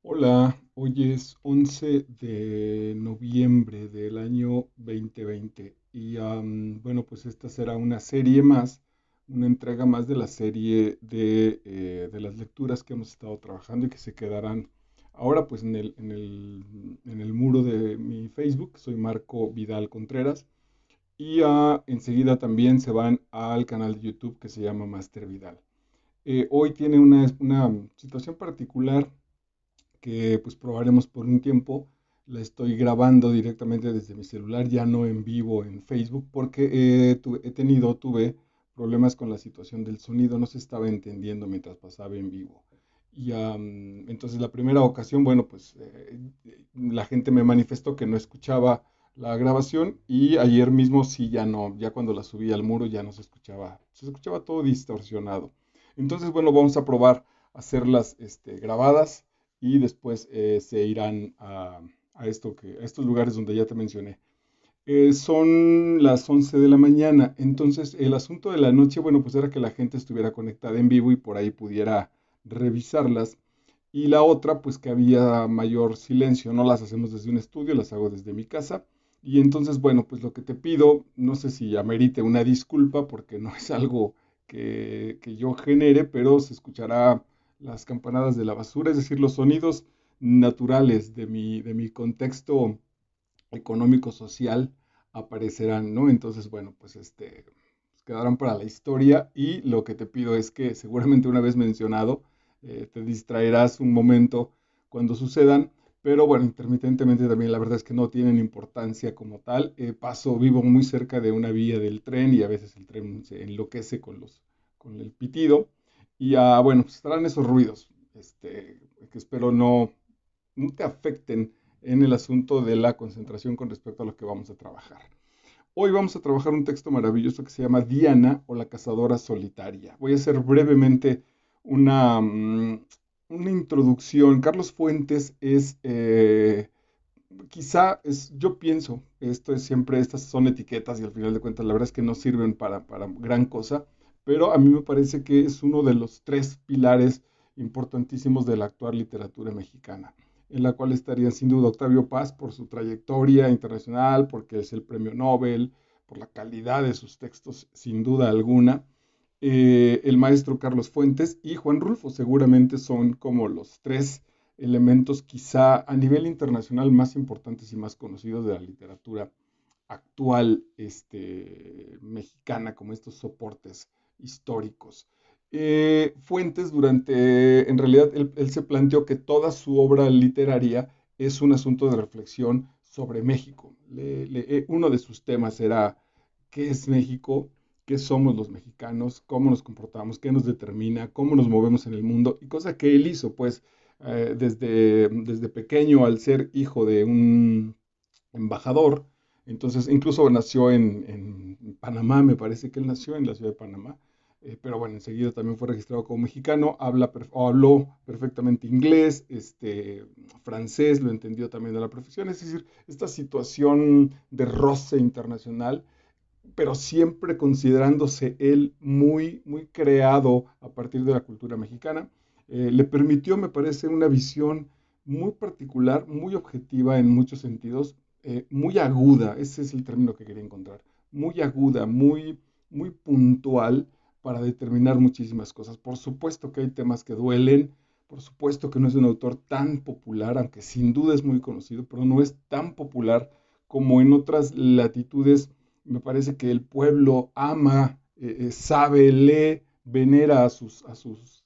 Hola, hoy es 11 de noviembre del año 2020 y bueno, pues esta será una serie más, una entrega más de la serie de las lecturas que hemos estado trabajando y que se quedarán ahora pues en el muro de mi Facebook. Soy Marco Vidal Contreras y enseguida también se van al canal de YouTube que se llama Master Vidal. Hoy tiene una situación particular que pues probaremos por un tiempo. La estoy grabando directamente desde mi celular, ya no en vivo en Facebook, porque tuve problemas con la situación del sonido, no se estaba entendiendo mientras pasaba en vivo. Y entonces la primera ocasión, bueno, pues la gente me manifestó que no escuchaba la grabación y ayer mismo sí ya no, ya cuando la subí al muro ya no se escuchaba todo distorsionado. Entonces, bueno, vamos a probar hacerlas grabadas y después se irán a estos lugares donde ya te mencioné. Son las 11 de la mañana, entonces el asunto de la noche, bueno, pues era que la gente estuviera conectada en vivo y por ahí pudiera revisarlas. Y la otra, pues que había mayor silencio, no las hacemos desde un estudio, las hago desde mi casa. Y entonces, bueno, pues lo que te pido, no sé si amerite una disculpa, porque no es algo que yo genere, pero se escuchará las campanadas de la basura, es decir, los sonidos naturales de mi contexto económico-social aparecerán, ¿no? Entonces, bueno, pues pues quedarán para la historia y lo que te pido es que seguramente una vez mencionado, te distraerás un momento cuando sucedan, pero bueno, intermitentemente también la verdad es que no tienen importancia como tal. Vivo muy cerca de una vía del tren y a veces el tren se enloquece con el pitido y bueno, pues estarán esos ruidos, que espero no te afecten en el asunto de la concentración con respecto a lo que vamos a trabajar. Hoy vamos a trabajar un texto maravilloso que se llama Diana o la cazadora solitaria. Voy a hacer brevemente una, mm, una introducción. Carlos Fuentes yo pienso, estas son etiquetas y al final de cuentas la verdad es que no sirven para gran cosa, pero a mí me parece que es uno de los tres pilares importantísimos de la actual literatura mexicana, en la cual estarían sin duda Octavio Paz por su trayectoria internacional, porque es el premio Nobel, por la calidad de sus textos, sin duda alguna. El maestro Carlos Fuentes y Juan Rulfo seguramente son como los tres elementos quizá a nivel internacional más importantes y más conocidos de la literatura actual mexicana, como estos soportes históricos. Fuentes, en realidad, él se planteó que toda su obra literaria es un asunto de reflexión sobre México. Uno de sus temas era qué es México, qué somos los mexicanos, cómo nos comportamos, qué nos determina, cómo nos movemos en el mundo, y cosa que él hizo, pues, desde pequeño al ser hijo de un embajador. Entonces, incluso nació en Panamá, me parece que él nació en la ciudad de Panamá, pero bueno, enseguida también fue registrado como mexicano, habló perfectamente inglés, francés, lo entendió también de la profesión, es decir, esta situación de roce internacional, pero siempre considerándose él muy, muy creado a partir de la cultura mexicana, le permitió, me parece, una visión muy particular, muy objetiva en muchos sentidos, muy aguda, ese es el término que quería encontrar, muy aguda, muy puntual para determinar muchísimas cosas. Por supuesto que hay temas que duelen, por supuesto que no es un autor tan popular, aunque sin duda es muy conocido, pero no es tan popular como en otras latitudes. Me parece que el pueblo ama, sabe, lee, venera a sus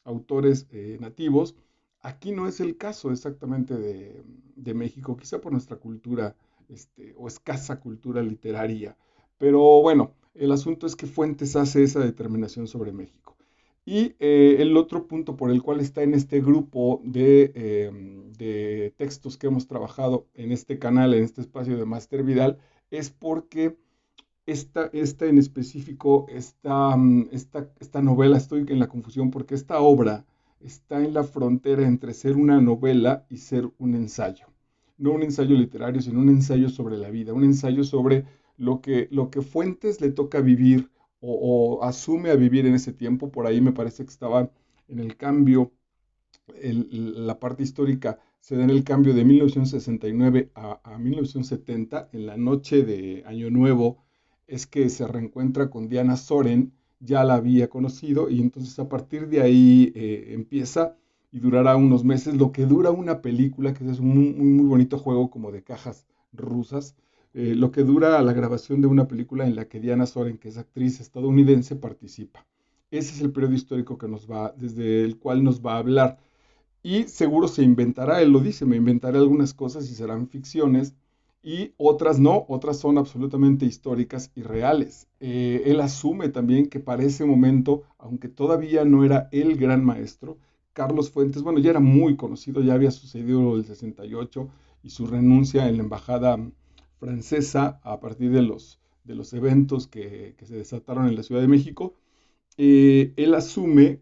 autores nativos. Aquí no es el caso exactamente de México, quizá por nuestra cultura o escasa cultura literaria. Pero bueno, el asunto es que Fuentes hace esa determinación sobre México. Y el otro punto por el cual está en este grupo de textos que hemos trabajado en este canal, en este espacio de Master Vidal, es porque esta en específico, esta novela, estoy en la confusión porque esta obra está en la frontera entre ser una novela y ser un ensayo. No un ensayo literario, sino un ensayo sobre la vida, un ensayo sobre lo que Fuentes le toca vivir o asume a vivir en ese tiempo. Por ahí me parece que estaba en el cambio la parte histórica se da en el cambio de 1969 a 1970, en la noche de Año Nuevo, es que se reencuentra con Diana Soren, ya la había conocido, y entonces a partir de ahí empieza y durará unos meses, lo que dura una película, que es un muy bonito juego como de cajas rusas, lo que dura la grabación de una película en la que Diana Soren, que es actriz estadounidense, participa. Ese es el periodo histórico que desde el cual nos va a hablar. Y seguro se inventará, él lo dice, me inventaré algunas cosas y serán ficciones, y otras no, otras son absolutamente históricas y reales. Él asume también que para ese momento, aunque todavía no era el gran maestro, Carlos Fuentes, bueno, ya era muy conocido, ya había sucedido el 68 y su renuncia en la embajada francesa a partir de los eventos que se desataron en la Ciudad de México. Él asume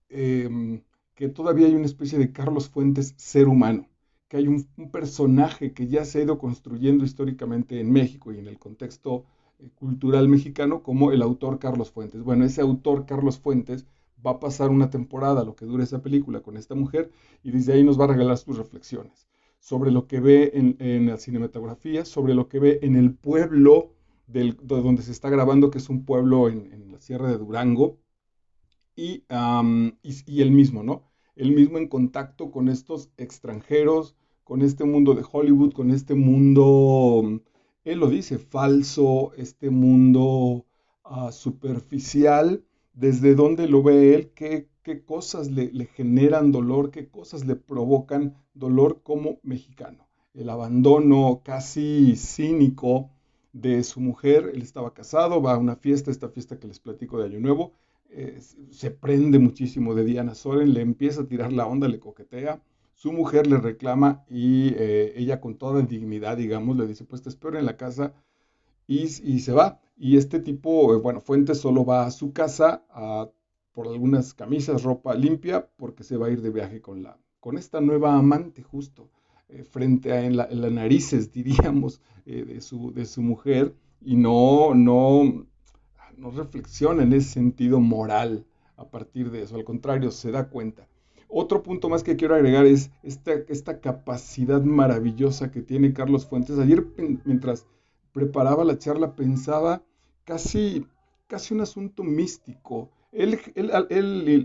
eh, que todavía hay una especie de Carlos Fuentes ser humano, que hay un personaje que ya se ha ido construyendo históricamente en México y en el contexto cultural mexicano como el autor Carlos Fuentes. Bueno, ese autor Carlos Fuentes va a pasar una temporada, lo que dura esa película, con esta mujer, y desde ahí nos va a regalar sus reflexiones sobre lo que ve en la cinematografía, sobre lo que ve en el pueblo de donde se está grabando, que es un pueblo en la Sierra de Durango, y él mismo, ¿no? Él mismo en contacto con estos extranjeros, con este mundo de Hollywood, con este mundo, él lo dice, falso, este mundo superficial, desde donde lo ve él, qué cosas le generan dolor, qué cosas le provocan dolor como mexicano. El abandono casi cínico de su mujer, él estaba casado, va a una fiesta, esta fiesta que les platico de Año Nuevo, se prende muchísimo de Diana Soren, le empieza a tirar la onda, le coquetea, su mujer le reclama y ella con toda dignidad, digamos, le dice, pues te espero en la casa y se va. Y este tipo, bueno, Fuentes solo va a su casa por algunas camisas, ropa limpia, porque se va a ir de viaje con esta nueva amante justo, frente a en las narices, diríamos, de su mujer, y no reflexiona en ese sentido moral a partir de eso, al contrario, se da cuenta. Otro punto más que quiero agregar es esta capacidad maravillosa que tiene Carlos Fuentes. Ayer, mientras preparaba la charla, pensaba casi, casi un asunto místico. Él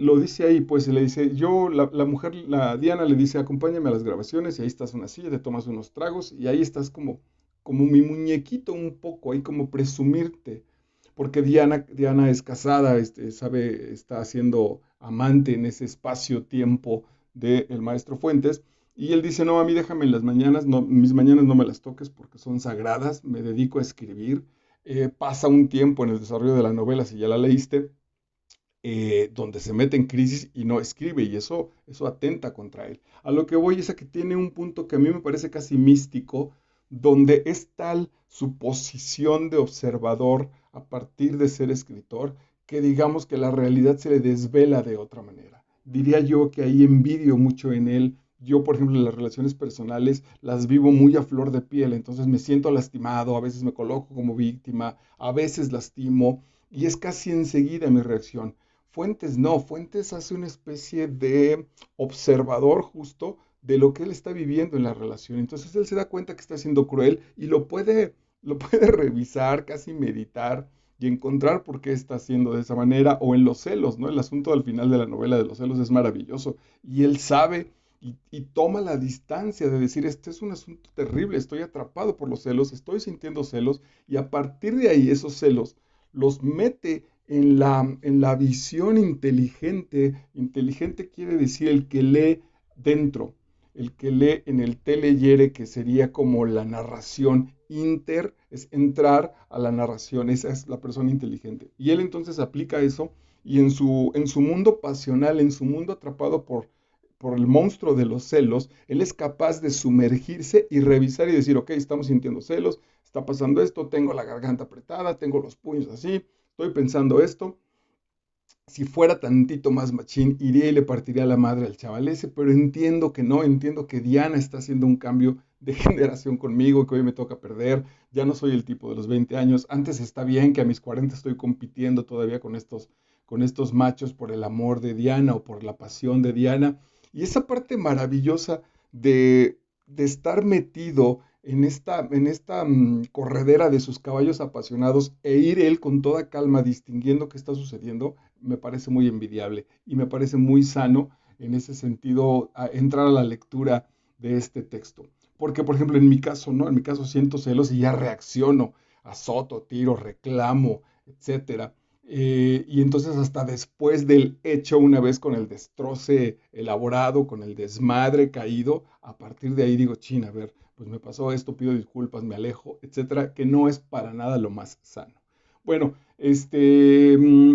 lo dice ahí, pues le dice, la mujer, la Diana le dice, acompáñame a las grabaciones, y ahí estás en una silla, te tomas unos tragos, y ahí estás como mi muñequito un poco, ahí como presumirte, porque Diana es casada, está siendo amante en ese espacio-tiempo del maestro Fuentes, y él dice, no, a mí déjame en las mañanas, no, mis mañanas no me las toques porque son sagradas, me dedico a escribir. Pasa un tiempo en el desarrollo de la novela, si ya la leíste, donde se mete en crisis y no escribe, y eso atenta contra él. A lo que voy es a que tiene un punto que a mí me parece casi místico, donde es tal su posición de observador a partir de ser escritor, que digamos que la realidad se le desvela de otra manera. Diría yo que ahí envidio mucho en él. Yo, por ejemplo, las relaciones personales las vivo muy a flor de piel, entonces me siento lastimado, a veces me coloco como víctima, a veces lastimo, y es casi enseguida mi reacción. Fuentes no, Fuentes hace una especie de observador justo de lo que él está viviendo en la relación. Entonces él se da cuenta que está siendo cruel y lo puede revisar, casi meditar y encontrar por qué está haciendo de esa manera, o en los celos, ¿no? El asunto al final de la novela de los celos es maravilloso, y él sabe y toma la distancia de decir, este es un asunto terrible, estoy atrapado por los celos, estoy sintiendo celos, y a partir de ahí esos celos los mete en la visión inteligente. Inteligente quiere decir el que lee dentro, el que lee en el teleyere, que sería como la narración. Inter es entrar a la narración, esa es la persona inteligente. Y él entonces aplica eso, y en su mundo pasional, en su mundo atrapado por el monstruo de los celos, él es capaz de sumergirse y revisar y decir, ok, estamos sintiendo celos, está pasando esto, tengo la garganta apretada, tengo los puños así, estoy pensando esto. Si fuera tantito más machín, iría y le partiría la madre al chaval ese, pero entiendo que no, entiendo que Diana está haciendo un cambio de generación conmigo, que hoy me toca perder, ya no soy el tipo de los 20 años, antes está bien que a mis 40 estoy compitiendo todavía con estos machos por el amor de Diana o por la pasión de Diana, Y esa parte maravillosa de estar metido en esta corredera de sus caballos apasionados e ir él con toda calma distinguiendo qué está sucediendo, me parece muy envidiable y me parece muy sano en ese sentido entrar a la lectura de este texto. Porque, por ejemplo, en mi caso, ¿no? En mi caso siento celos y ya reacciono, azoto, tiro, reclamo, etcétera. Y entonces hasta después del hecho, una vez con el destroce elaborado, con el desmadre caído, a partir de ahí digo, chin, a ver, pues me pasó esto, pido disculpas, me alejo, etcétera, que no es para nada lo más sano. Bueno,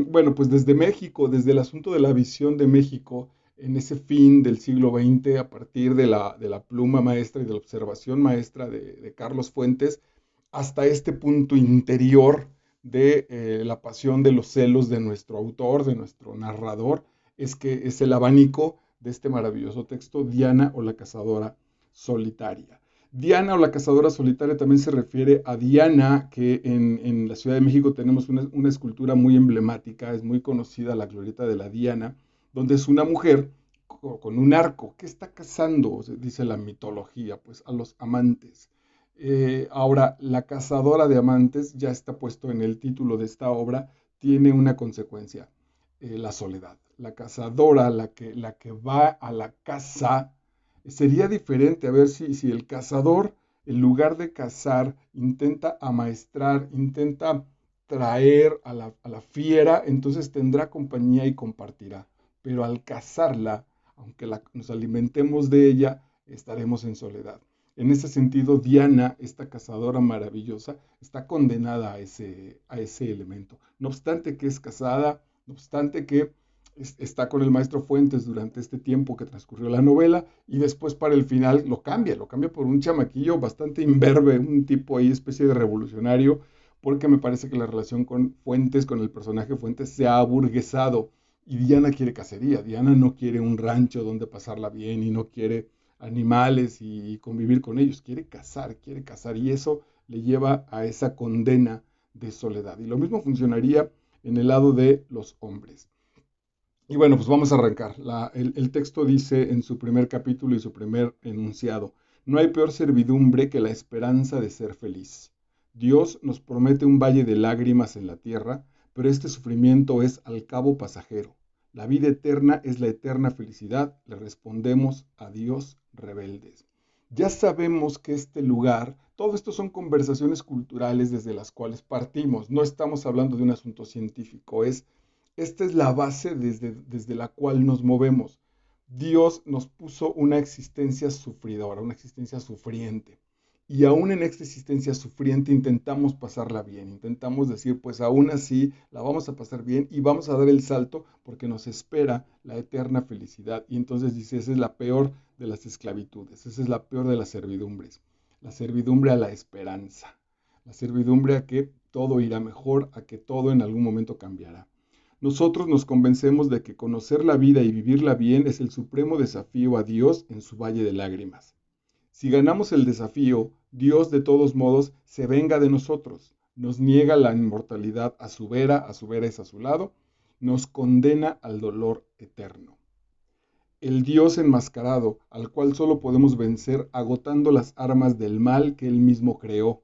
bueno, pues desde México, desde el asunto de la visión de México, en ese fin del siglo XX, a partir de la pluma maestra y de la observación maestra de Carlos Fuentes, hasta este punto interior de la pasión de los celos de nuestro autor, de nuestro narrador, es que es el abanico de este maravilloso texto, Diana o la cazadora solitaria. Diana o la cazadora solitaria también se refiere a Diana, que en la Ciudad de México tenemos una escultura muy emblemática, es muy conocida la glorieta de la Diana, donde es una mujer con un arco que está cazando, dice la mitología, pues a los amantes. Ahora, la cazadora de amantes, ya está puesto en el título de esta obra, tiene una consecuencia, la soledad. La cazadora, la que va a la caza, sería diferente, a ver si el cazador, en lugar de cazar, intenta amaestrar, intenta traer a la fiera, entonces tendrá compañía y compartirá. Pero al cazarla, aunque nos alimentemos de ella, estaremos en soledad. En ese sentido, Diana, esta cazadora maravillosa, está condenada a ese elemento. No obstante que es casada, no obstante que está con el maestro Fuentes durante este tiempo que transcurrió la novela y después para el final lo cambia por un chamaquillo bastante imberbe, un tipo ahí especie de revolucionario, porque me parece que la relación con Fuentes, con el personaje Fuentes, se ha aburguesado y Diana quiere cacería, Diana no quiere un rancho donde pasarla bien y no quiere animales y convivir con ellos, quiere cazar y eso le lleva a esa condena de soledad. Y lo mismo funcionaría en el lado de los hombres. Y bueno, pues vamos a arrancar. El texto dice en su primer capítulo y su primer enunciado, no hay peor servidumbre que la esperanza de ser feliz. Dios nos promete un valle de lágrimas en la tierra, pero este sufrimiento es al cabo pasajero. La vida eterna es la eterna felicidad, le respondemos a Dios rebeldes. Ya sabemos que este lugar, todo esto son conversaciones culturales desde las cuales partimos, no estamos hablando de un asunto científico, esta es la base desde la cual nos movemos. Dios nos puso una existencia sufridora, una existencia sufriente. Y aún en esta existencia sufriente intentamos pasarla bien, intentamos decir, pues aún así la vamos a pasar bien y vamos a dar el salto porque nos espera la eterna felicidad. Y entonces dice, esa es la peor de las esclavitudes, esa es la peor de las servidumbres, la servidumbre a la esperanza, la servidumbre a que todo irá mejor, a que todo en algún momento cambiará. Nosotros nos convencemos de que conocer la vida y vivirla bien es el supremo desafío a Dios en su valle de lágrimas. Si ganamos el desafío, Dios de todos modos se venga de nosotros, nos niega la inmortalidad a su vera es a su lado, nos condena al dolor eterno. El Dios enmascarado, al cual solo podemos vencer agotando las armas del mal que Él mismo creó,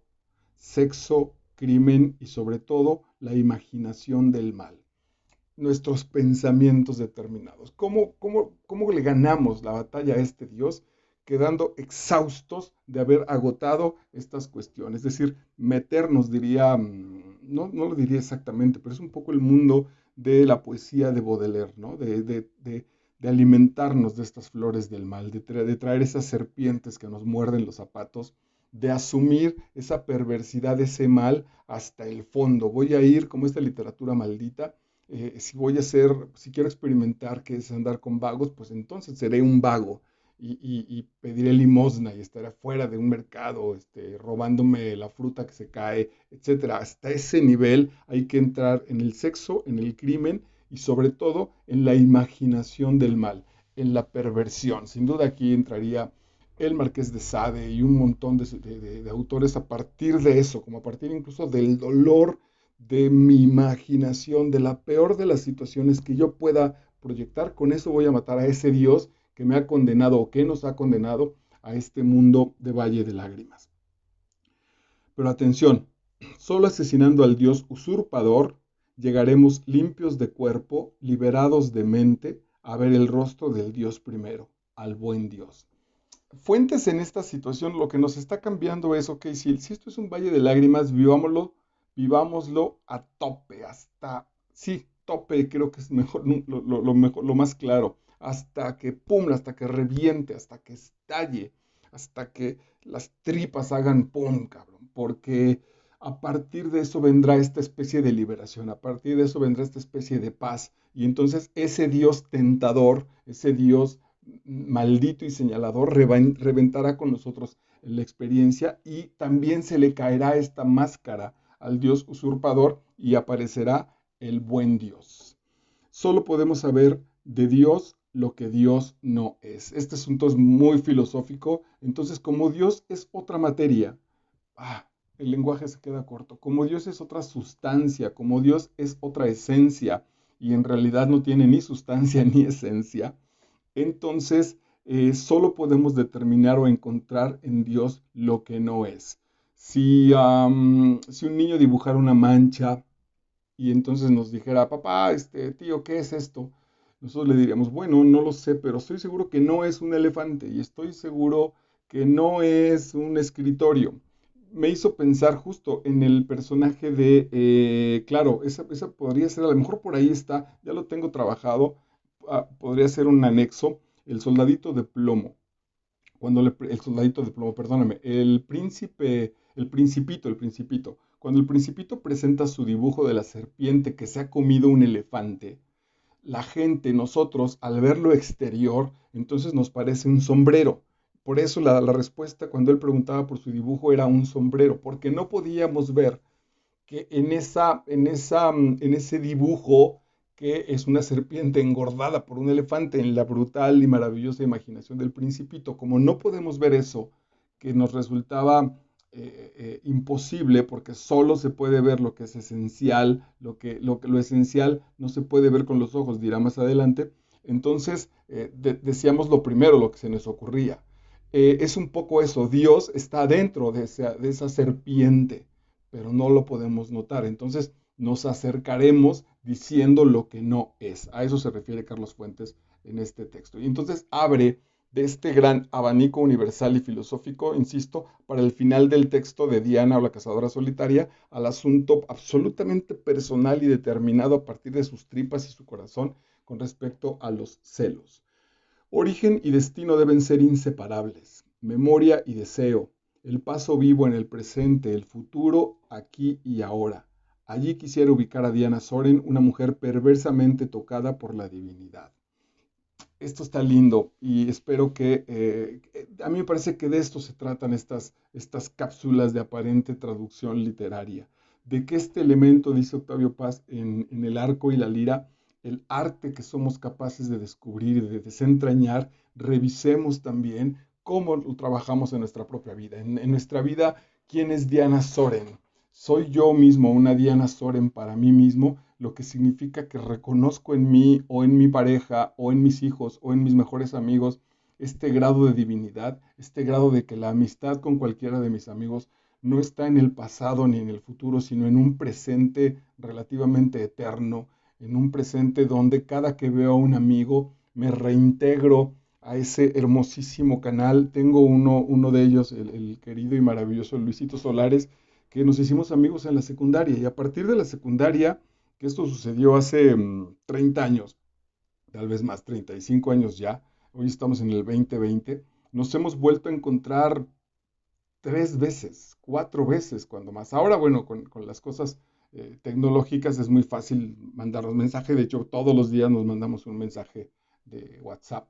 sexo, crimen y sobre todo la imaginación del mal, nuestros pensamientos determinados. ¿Cómo le ganamos la batalla a este Dios? Quedando exhaustos de haber agotado estas cuestiones. Es decir, meternos, diría, no lo diría exactamente, pero es un poco el mundo de la poesía de Baudelaire, ¿no? De alimentarnos de estas flores del mal, de traer esas serpientes que nos muerden los zapatos, de asumir esa perversidad, ese mal hasta el fondo. Voy a ir, como esta literatura maldita, si quiero experimentar qué es andar con vagos, pues entonces seré un vago y pediré limosna y estaré fuera de un mercado, robándome la fruta que se cae, etcétera. Hasta ese nivel hay que entrar en el sexo, en el crimen y sobre todo en la imaginación del mal, en la perversión. Sin duda aquí entraría el Marqués de Sade y un montón de autores a partir de eso, como a partir incluso del dolor de mi imaginación, de la peor de las situaciones que yo pueda proyectar. Con eso voy a matar a ese Dios que me ha condenado o que nos ha condenado a este mundo de valle de lágrimas. Pero atención, solo asesinando al Dios usurpador llegaremos limpios de cuerpo, liberados de mente, a ver el rostro del Dios primero, al buen Dios. Fuentes en esta situación, lo que nos está cambiando es, ok, si esto es un valle de lágrimas, vivámoslo a tope, hasta, sí, tope, creo que es mejor, mejor, lo más claro, hasta que pum, hasta que reviente, hasta que estalle, hasta que las tripas hagan pum, cabrón, porque a partir de eso vendrá esta especie de liberación, a partir de eso vendrá esta especie de paz, y entonces ese Dios tentador, ese Dios maldito y señalador reventará con nosotros la experiencia y también se le caerá esta máscara al Dios usurpador y aparecerá el buen Dios. Solo podemos saber de Dios lo que Dios no es. Este asunto es muy filosófico, entonces como Dios es otra materia, el lenguaje se queda corto. Como Dios es otra sustancia, como Dios es otra esencia, y en realidad no tiene ni sustancia ni esencia, entonces solo podemos determinar o encontrar en Dios lo que no es. Si un niño dibujara una mancha y entonces nos dijera, papá, tío, ¿qué es esto? Nosotros le diríamos, bueno, no lo sé, pero estoy seguro que no es un elefante y estoy seguro que no es un escritorio. Me hizo pensar justo en el personaje claro, esa podría ser, a lo mejor por ahí está, ya lo tengo trabajado, podría ser un anexo, el soldadito de plomo. El soldadito de plomo, perdóname, el principito. Cuando el principito presenta su dibujo de la serpiente que se ha comido un elefante, la gente, nosotros, al ver lo exterior, entonces nos parece un sombrero. Por eso la respuesta cuando él preguntaba por su dibujo era un sombrero, porque no podíamos ver que en ese dibujo que es una serpiente engordada por un elefante en la brutal y maravillosa imaginación del principito, como no podemos ver eso, que nos resultaba imposible porque solo se puede ver lo que es esencial, lo esencial no se puede ver con los ojos, dirá más adelante, entonces decíamos lo primero, lo que se nos ocurría. Es un poco eso, Dios está dentro de esa serpiente, pero no lo podemos notar. Entonces nos acercaremos diciendo lo que no es. A eso se refiere Carlos Fuentes en este texto. Y entonces abre de este gran abanico universal y filosófico, insisto, para el final del texto de Diana o la cazadora solitaria, al asunto absolutamente personal y determinado a partir de sus tripas y su corazón con respecto a los celos. Origen y destino deben ser inseparables, memoria y deseo, el paso vivo en el presente, el futuro aquí y ahora. Allí quisiera ubicar a Diana Soren, una mujer perversamente tocada por la divinidad. Esto está lindo y espero a mí me parece que de esto se tratan estas cápsulas de aparente traducción literaria, de que este elemento, dice Octavio Paz en El arco y la lira, el arte que somos capaces de descubrir y de desentrañar, revisemos también cómo lo trabajamos en nuestra propia vida. En nuestra vida, ¿quién es Diana Soren? Soy yo mismo una Diana Soren para mí mismo, lo que significa que reconozco en mí o en mi pareja o en mis hijos o en mis mejores amigos este grado de divinidad, este grado de que la amistad con cualquiera de mis amigos no está en el pasado ni en el futuro, sino en un presente relativamente eterno, en un presente donde cada que veo a un amigo me reintegro a ese hermosísimo canal. Tengo uno de ellos, el querido y maravilloso Luisito Solares, que nos hicimos amigos en la secundaria y a partir de la secundaria, que esto sucedió hace 30 años, tal vez más, 35 años ya, hoy estamos en el 2020, nos hemos vuelto a encontrar 3 veces, 4 veces, cuando más. Ahora, bueno, con las cosas tecnológicas es muy fácil mandarnos mensaje, de hecho todos los días nos mandamos un mensaje de WhatsApp,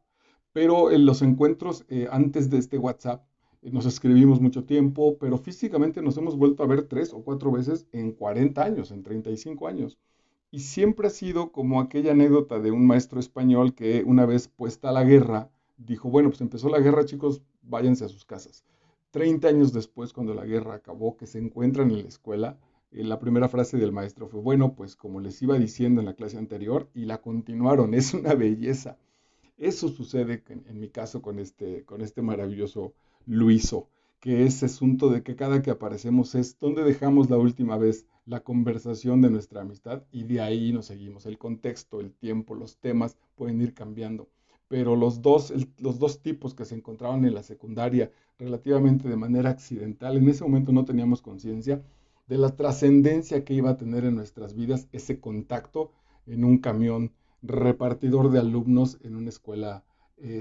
pero en los encuentros antes de este WhatsApp nos escribimos mucho tiempo, pero físicamente nos hemos vuelto a ver 3 o 4 veces en 40 años, en 35 años. Y siempre ha sido como aquella anécdota de un maestro español que una vez puesta la guerra, dijo, bueno, pues empezó la guerra, chicos, váyanse a sus casas. 30 años después, cuando la guerra acabó, que se encuentran en la escuela, la primera frase del maestro fue, bueno, pues como les iba diciendo en la clase anterior, y la continuaron, es una belleza. Eso sucede en mi caso con este maravilloso Luiso, que es asunto de que cada que aparecemos es donde dejamos la última vez la conversación de nuestra amistad y de ahí nos seguimos. El contexto, el tiempo, los temas pueden ir cambiando. Pero los dos tipos que se encontraban en la secundaria relativamente de manera accidental, en ese momento no teníamos conciencia de la trascendencia que iba a tener en nuestras vidas ese contacto en un camión repartidor de alumnos en una escuela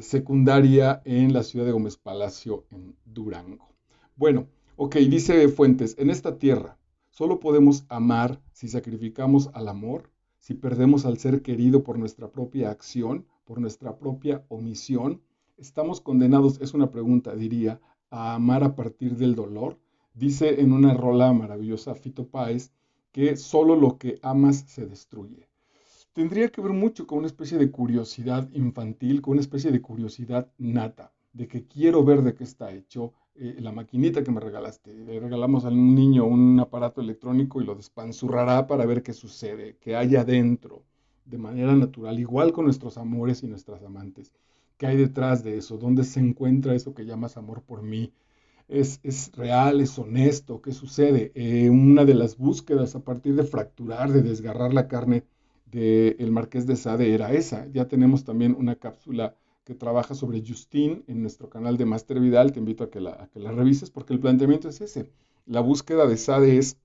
secundaria en la ciudad de Gómez Palacio, en Durango. Bueno, ok, dice Fuentes, en esta tierra solo podemos amar si sacrificamos al amor, si perdemos al ser querido por nuestra propia acción, por nuestra propia omisión. Estamos condenados, es una pregunta, diría, a amar a partir del dolor. Dice en una rola maravillosa Fito Páez que solo lo que amas se destruye. Tendría que ver mucho con una especie de curiosidad infantil, con una especie de curiosidad nata, de que quiero ver de qué está hecho la maquinita que me regalaste. Le regalamos a un niño un aparato electrónico y lo despanzurrará para ver qué sucede, qué hay adentro, de manera natural, igual con nuestros amores y nuestras amantes. ¿Qué hay detrás de eso? ¿Dónde se encuentra eso que llamas amor por mí? Es real, es honesto, ¿qué sucede? Una de las búsquedas a partir de fracturar, de desgarrar la carne del Marqués de Sade era esa. Ya tenemos también una cápsula que trabaja sobre Justin en nuestro canal de Master Vidal, te invito a que la revises porque el planteamiento es ese. La búsqueda de Sade es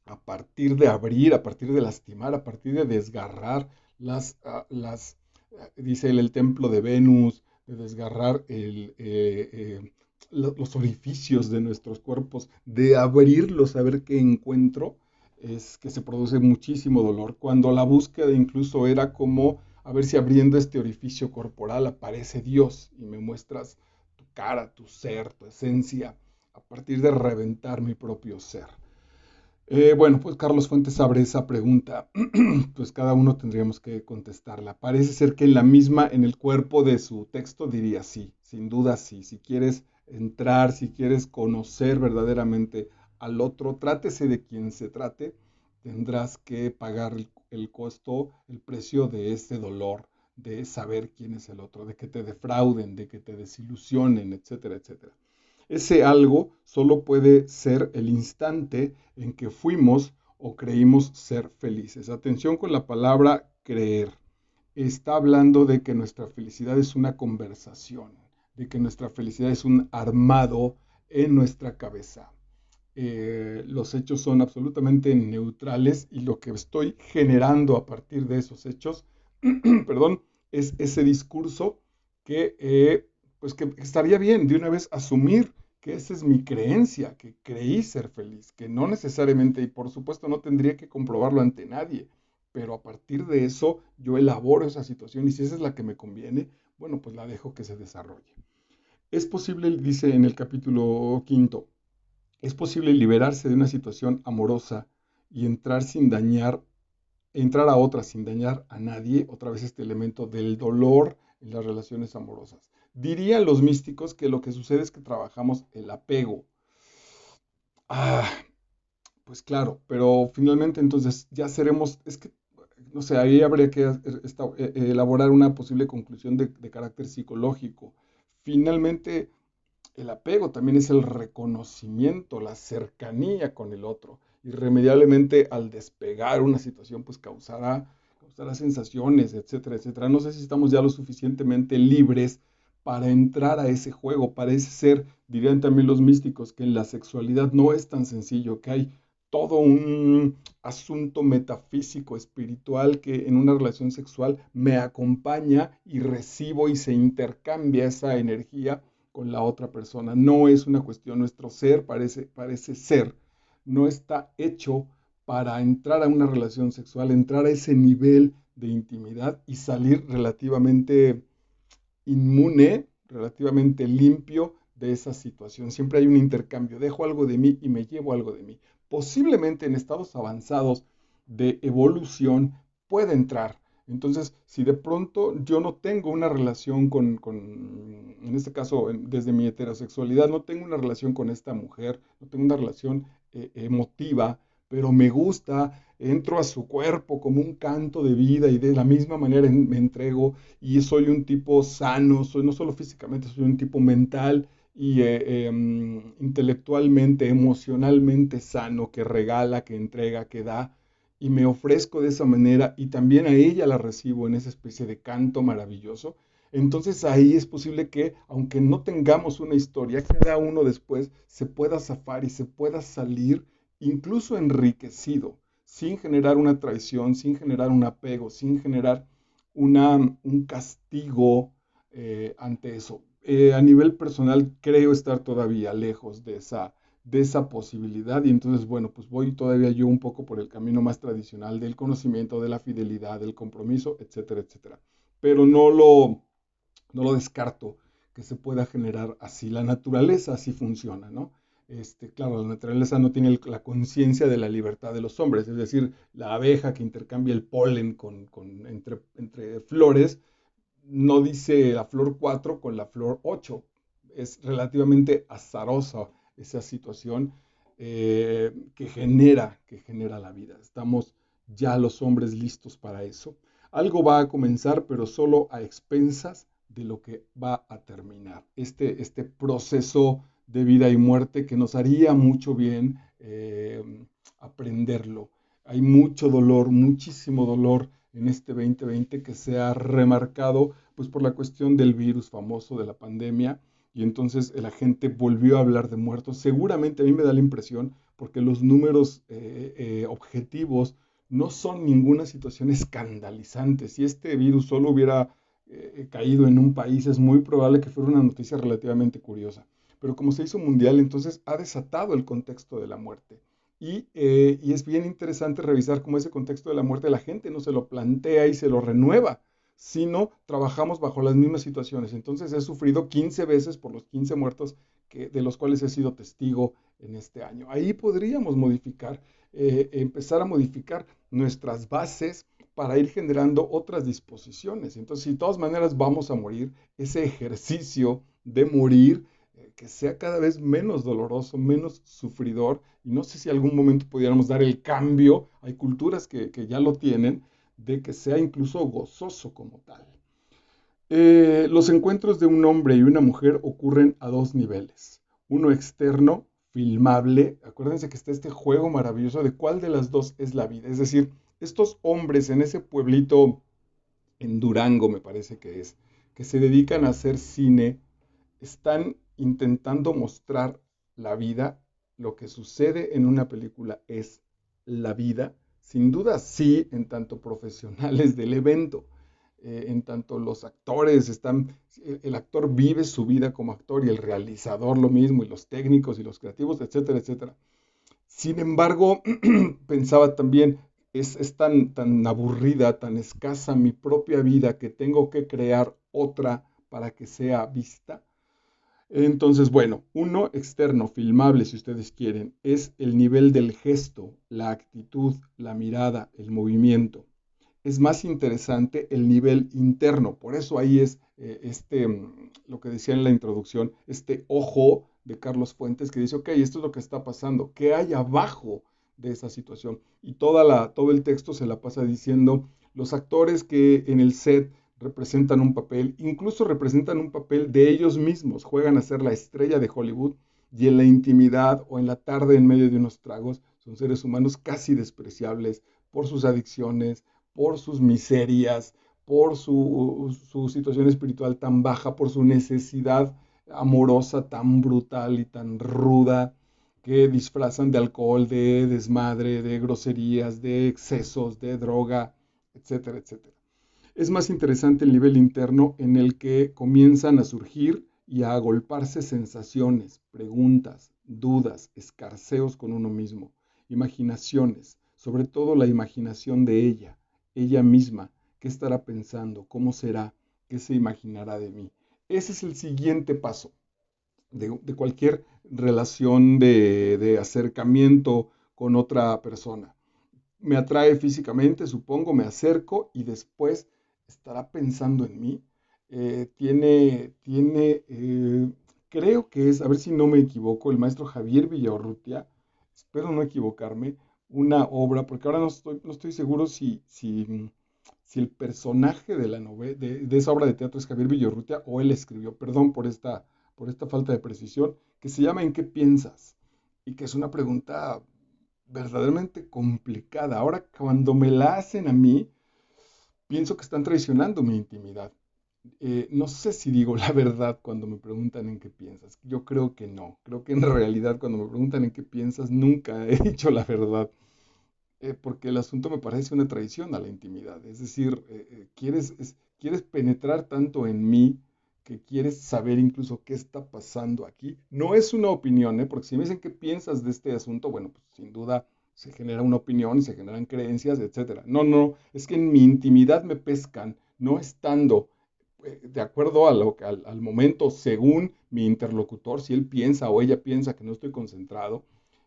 a partir de abrir, a partir de lastimar, a partir de desgarrar dice él, el templo de Venus, de desgarrar los orificios de nuestros cuerpos, de abrirlos a ver qué encuentro, es que se produce muchísimo dolor. Cuando la búsqueda incluso era como a ver si abriendo este orificio corporal aparece Dios y me muestras tu cara, tu ser, tu esencia, a partir de reventar mi propio ser. Bueno, pues Carlos Fuentes abre esa pregunta, pues cada uno tendríamos que contestarla. Parece ser que en la misma, en el cuerpo de su texto diría sí, sin duda sí. Si quieres entrar, si quieres conocer verdaderamente al otro, trátese de quien se trate, tendrás que pagar el costo, el precio de ese dolor, de saber quién es el otro, de que te defrauden, de que te desilusionen, etcétera, etcétera. Ese algo solo puede ser el instante en que fuimos o creímos ser felices. Atención con la palabra creer. Está hablando de que nuestra felicidad es una conversación, de que nuestra felicidad es un armado en nuestra cabeza. Los hechos son absolutamente neutrales y lo que estoy generando a partir de esos hechos, perdón, es ese discurso que, pues que estaría bien de una vez asumir que esa es mi creencia, que creí ser feliz, que no necesariamente, y por supuesto no tendría que comprobarlo ante nadie, pero a partir de eso yo elaboro esa situación y si esa es la que me conviene, bueno, pues la dejo que se desarrolle. Es posible, dice en el capítulo quinto, es posible liberarse de una situación amorosa y entrar a otra sin dañar a nadie, otra vez este elemento del dolor en las relaciones amorosas. Dirían los místicos que lo que sucede es que trabajamos el apego. Ah, pues claro, pero finalmente entonces ya seremos, es que, no sé, ahí habría que elaborar una posible conclusión de carácter psicológico. Finalmente, el apego también es el reconocimiento, la cercanía con el otro. Irremediablemente al despegar una situación, pues causará sensaciones, etcétera, etcétera. No sé si estamos ya lo suficientemente libres para entrar a ese juego, para ese ser, dirían también los místicos, que en la sexualidad no es tan sencillo, que hay todo un asunto metafísico, espiritual, que en una relación sexual me acompaña y recibo y se intercambia esa energía con la otra persona. No es una cuestión, nuestro ser parece ser, no está hecho para entrar a una relación sexual, entrar a ese nivel de intimidad y salir relativamente inmune, relativamente limpio de esa situación. Siempre hay un intercambio, dejo algo de mí y me llevo algo de mí. Posiblemente en estados avanzados de evolución puede entrar. Entonces, si de pronto yo no tengo una relación en este caso, desde mi heterosexualidad, no tengo una relación con esta mujer, no tengo una relación emotiva, pero me gusta entro a su cuerpo como un canto de vida y de la misma manera me entrego y soy un tipo sano, soy no solo físicamente, soy un tipo mental y intelectualmente, emocionalmente sano, que regala, que entrega, que da, y me ofrezco de esa manera y también a ella la recibo en esa especie de canto maravilloso. Entonces ahí es posible que, aunque no tengamos una historia, cada uno después se pueda zafar y se pueda salir incluso enriquecido, sin generar una traición, sin generar un apego, sin generar un castigo ante eso. A nivel personal creo estar todavía lejos de esa posibilidad y entonces, bueno, pues voy todavía yo un poco por el camino más tradicional del conocimiento, de la fidelidad, del compromiso, etcétera, etcétera. Pero no lo descarto que se pueda generar así. La naturaleza así funciona, ¿no? Claro, la naturaleza no tiene la conciencia de la libertad de los hombres, es decir, la abeja que intercambia el polen entre flores, no dice la flor 4 con la flor 8. Es relativamente azarosa esa situación que genera la vida. Estamos ya los hombres listos para eso. Algo va a comenzar, pero solo a expensas de lo que va a terminar. Este proceso de vida y muerte que nos haría mucho bien aprenderlo. Hay mucho dolor, muchísimo dolor en este 2020 que se ha remarcado pues por la cuestión del virus famoso de la pandemia y entonces la gente volvió a hablar de muertos. Seguramente a mí me da la impresión porque los números objetivos no son ninguna situación escandalizante. Si este virus solo hubiera caído en un país, es muy probable que fuera una noticia relativamente curiosa. Pero como se hizo mundial, entonces ha desatado el contexto de la muerte. Y es bien interesante revisar cómo ese contexto de la muerte la gente no se lo plantea y se lo renueva, sino trabajamos bajo las mismas situaciones. Entonces he sufrido 15 veces por los 15 muertos de los cuales he sido testigo en este año. Ahí podríamos modificar, empezar a modificar nuestras bases para ir generando otras disposiciones. Entonces, si de todas maneras vamos a morir, ese ejercicio de morir que sea cada vez menos doloroso, menos sufridor, y no sé si algún momento pudiéramos dar el cambio, hay culturas que ya lo tienen, de que sea incluso gozoso como tal. Los encuentros de un hombre y una mujer ocurren a dos niveles. Uno externo, filmable. Acuérdense que está este juego maravilloso de cuál de las dos es la vida. Es decir, estos hombres en ese pueblito en Durango, me parece que se dedican a hacer cine, están intentando mostrar la vida. Lo que sucede en una película es la vida. Sin duda sí, en tanto profesionales del evento, en tanto los actores están, el actor vive su vida como actor y el realizador lo mismo, y los técnicos y los creativos, etcétera, etcétera. Sin embargo, pensaba también, es tan aburrida, tan escasa mi propia vida que tengo que crear otra para que sea vista. Entonces, bueno, uno externo, filmable si ustedes quieren, es el nivel del gesto, la actitud, la mirada, el movimiento. Es más interesante el nivel interno, por eso ahí es lo que decía en la introducción, este ojo de Carlos Fuentes que dice, ok, esto es lo que está pasando, ¿qué hay abajo de esa situación? Y todo el texto se la pasa diciendo, los actores que en el set representan un papel, incluso representan un papel de ellos mismos, juegan a ser la estrella de Hollywood y en la intimidad o en la tarde en medio de unos tragos son seres humanos casi despreciables por sus adicciones, por sus miserias, por su situación espiritual tan baja, por su necesidad amorosa tan brutal y tan ruda que disfrazan de alcohol, de desmadre, de groserías, de excesos, de droga, etcétera, etcétera. Es más interesante el nivel interno en el que comienzan a surgir y a agolparse sensaciones, preguntas, dudas, escarceos con uno mismo, imaginaciones, sobre todo la imaginación de ella misma, qué estará pensando, cómo será, qué se imaginará de mí. Ese es el siguiente paso de cualquier relación de acercamiento con otra persona. Me atrae físicamente, supongo, me acerco y después estará pensando en mí. Creo que es, a ver si no me equivoco, el maestro Javier Villaurrutia, espero no equivocarme, una obra, porque ahora no estoy seguro si el personaje de la de esa obra de teatro es Javier Villorrutia o él escribió, perdón por esta falta de precisión, que se llama ¿En qué piensas? Y que es una pregunta verdaderamente complicada. Ahora, cuando me la hacen a mí, pienso que están traicionando mi intimidad. No sé si digo la verdad cuando me preguntan en qué piensas. Yo creo que no. Creo que en realidad cuando me preguntan en qué piensas, nunca he dicho la verdad. Porque el asunto me parece una traición a la intimidad. Es decir, quieres penetrar tanto en mí que quieres saber incluso qué está pasando aquí. No es una opinión, ¿eh? Porque si me dicen qué piensas de este asunto, bueno, pues sin duda se genera una opinión, se generan creencias, etcétera. No, no, es que en mi intimidad me pescan, no estando de acuerdo al momento, según mi interlocutor, si él piensa o ella piensa que no estoy concentrado,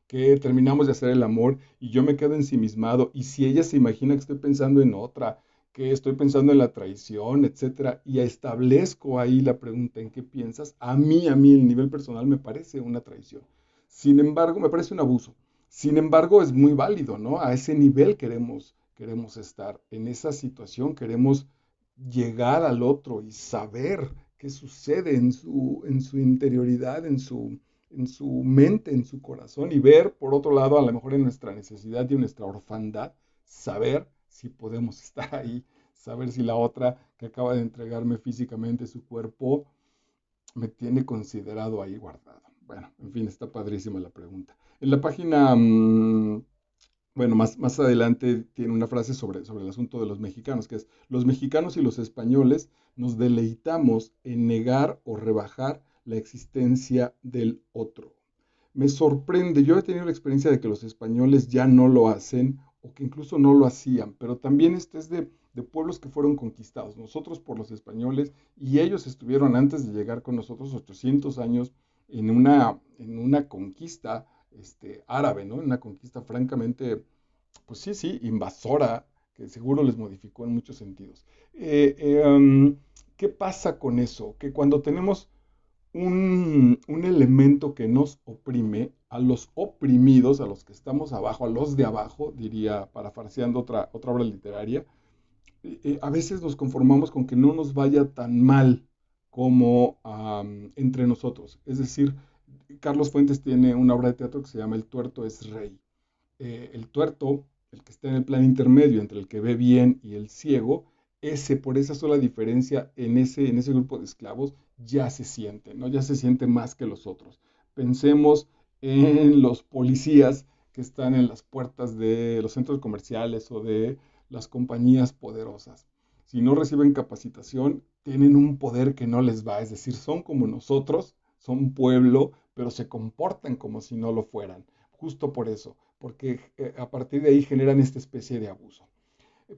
que terminamos de hacer el amor y yo me quedo ensimismado, y si ella se imagina que estoy pensando en otra, que estoy pensando en la traición, etcétera, y establezco ahí la pregunta ¿en qué piensas? A mí, el nivel personal me parece una traición. Sin embargo, me parece un abuso. Sin embargo, es muy válido, ¿no? A ese nivel queremos estar, en esa situación queremos llegar al otro y saber qué sucede en su interioridad, en su mente, en su corazón, y ver, por otro lado, a lo mejor en nuestra necesidad y en nuestra orfandad, saber si podemos estar ahí, saber si la otra que acaba de entregarme físicamente su cuerpo me tiene considerado ahí guardado. Bueno, en fin, está padrísima la pregunta. En la página, bueno, más adelante tiene una frase sobre el asunto de los mexicanos, que es, los mexicanos y los españoles nos deleitamos en negar o rebajar la existencia del otro. Me sorprende, yo he tenido la experiencia de que los españoles ya no lo hacen o que incluso no lo hacían, pero también este es de pueblos que fueron conquistados, nosotros por los españoles, y ellos estuvieron antes de llegar con nosotros 800 años en una conquista árabe, ¿no? En una conquista francamente, pues sí, sí, invasora, que seguro les modificó en muchos sentidos. Eh, eh, um, ¿Qué pasa con eso? Que cuando tenemos un elemento que nos oprime, a los oprimidos, a los que estamos abajo, a los de abajo, diría, parafraseando otra obra literaria, a veces nos conformamos con que no nos vaya tan mal como entre nosotros. Es decir, Carlos Fuentes tiene una obra de teatro que se llama El tuerto es rey. El tuerto, el que está en el plan intermedio entre el que ve bien y el ciego, por esa sola diferencia en ese grupo de esclavos, ya se siente, ¿no? Ya se siente más que los otros. Pensemos en los policías que están en las puertas de los centros comerciales o de las compañías poderosas. Si no reciben capacitación, tienen un poder que no les va, es decir, son como nosotros, son pueblo, pero se comportan como si no lo fueran. Justo por eso, porque a partir de ahí generan esta especie de abuso,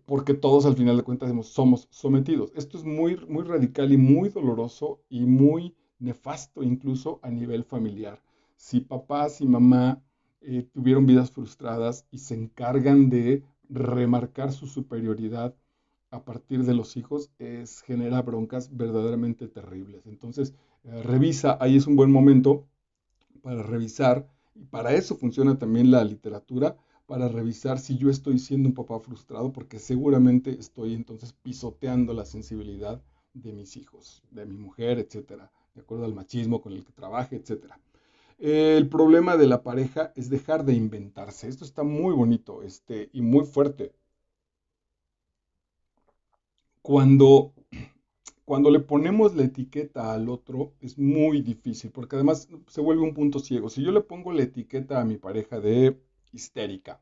porque todos al final de cuentas somos sometidos. Esto es muy, muy radical y muy doloroso y muy nefasto incluso a nivel familiar. Si papás y mamá tuvieron vidas frustradas y se encargan de remarcar su superioridad a partir de los hijos, genera broncas verdaderamente terribles. Entonces, revisa, ahí es un buen momento para revisar, y para eso funciona también la literatura, para revisar si yo estoy siendo un papá frustrado, porque seguramente estoy entonces pisoteando la sensibilidad de mis hijos, de mi mujer, etcétera, de acuerdo al machismo con el que trabaje, etcétera. El problema de la pareja es dejar de inventarse. Esto está muy bonito, y muy fuerte. Cuando Cuando le ponemos la etiqueta al otro es muy difícil, porque además se vuelve un punto ciego. Si yo le pongo la etiqueta a mi pareja de histérica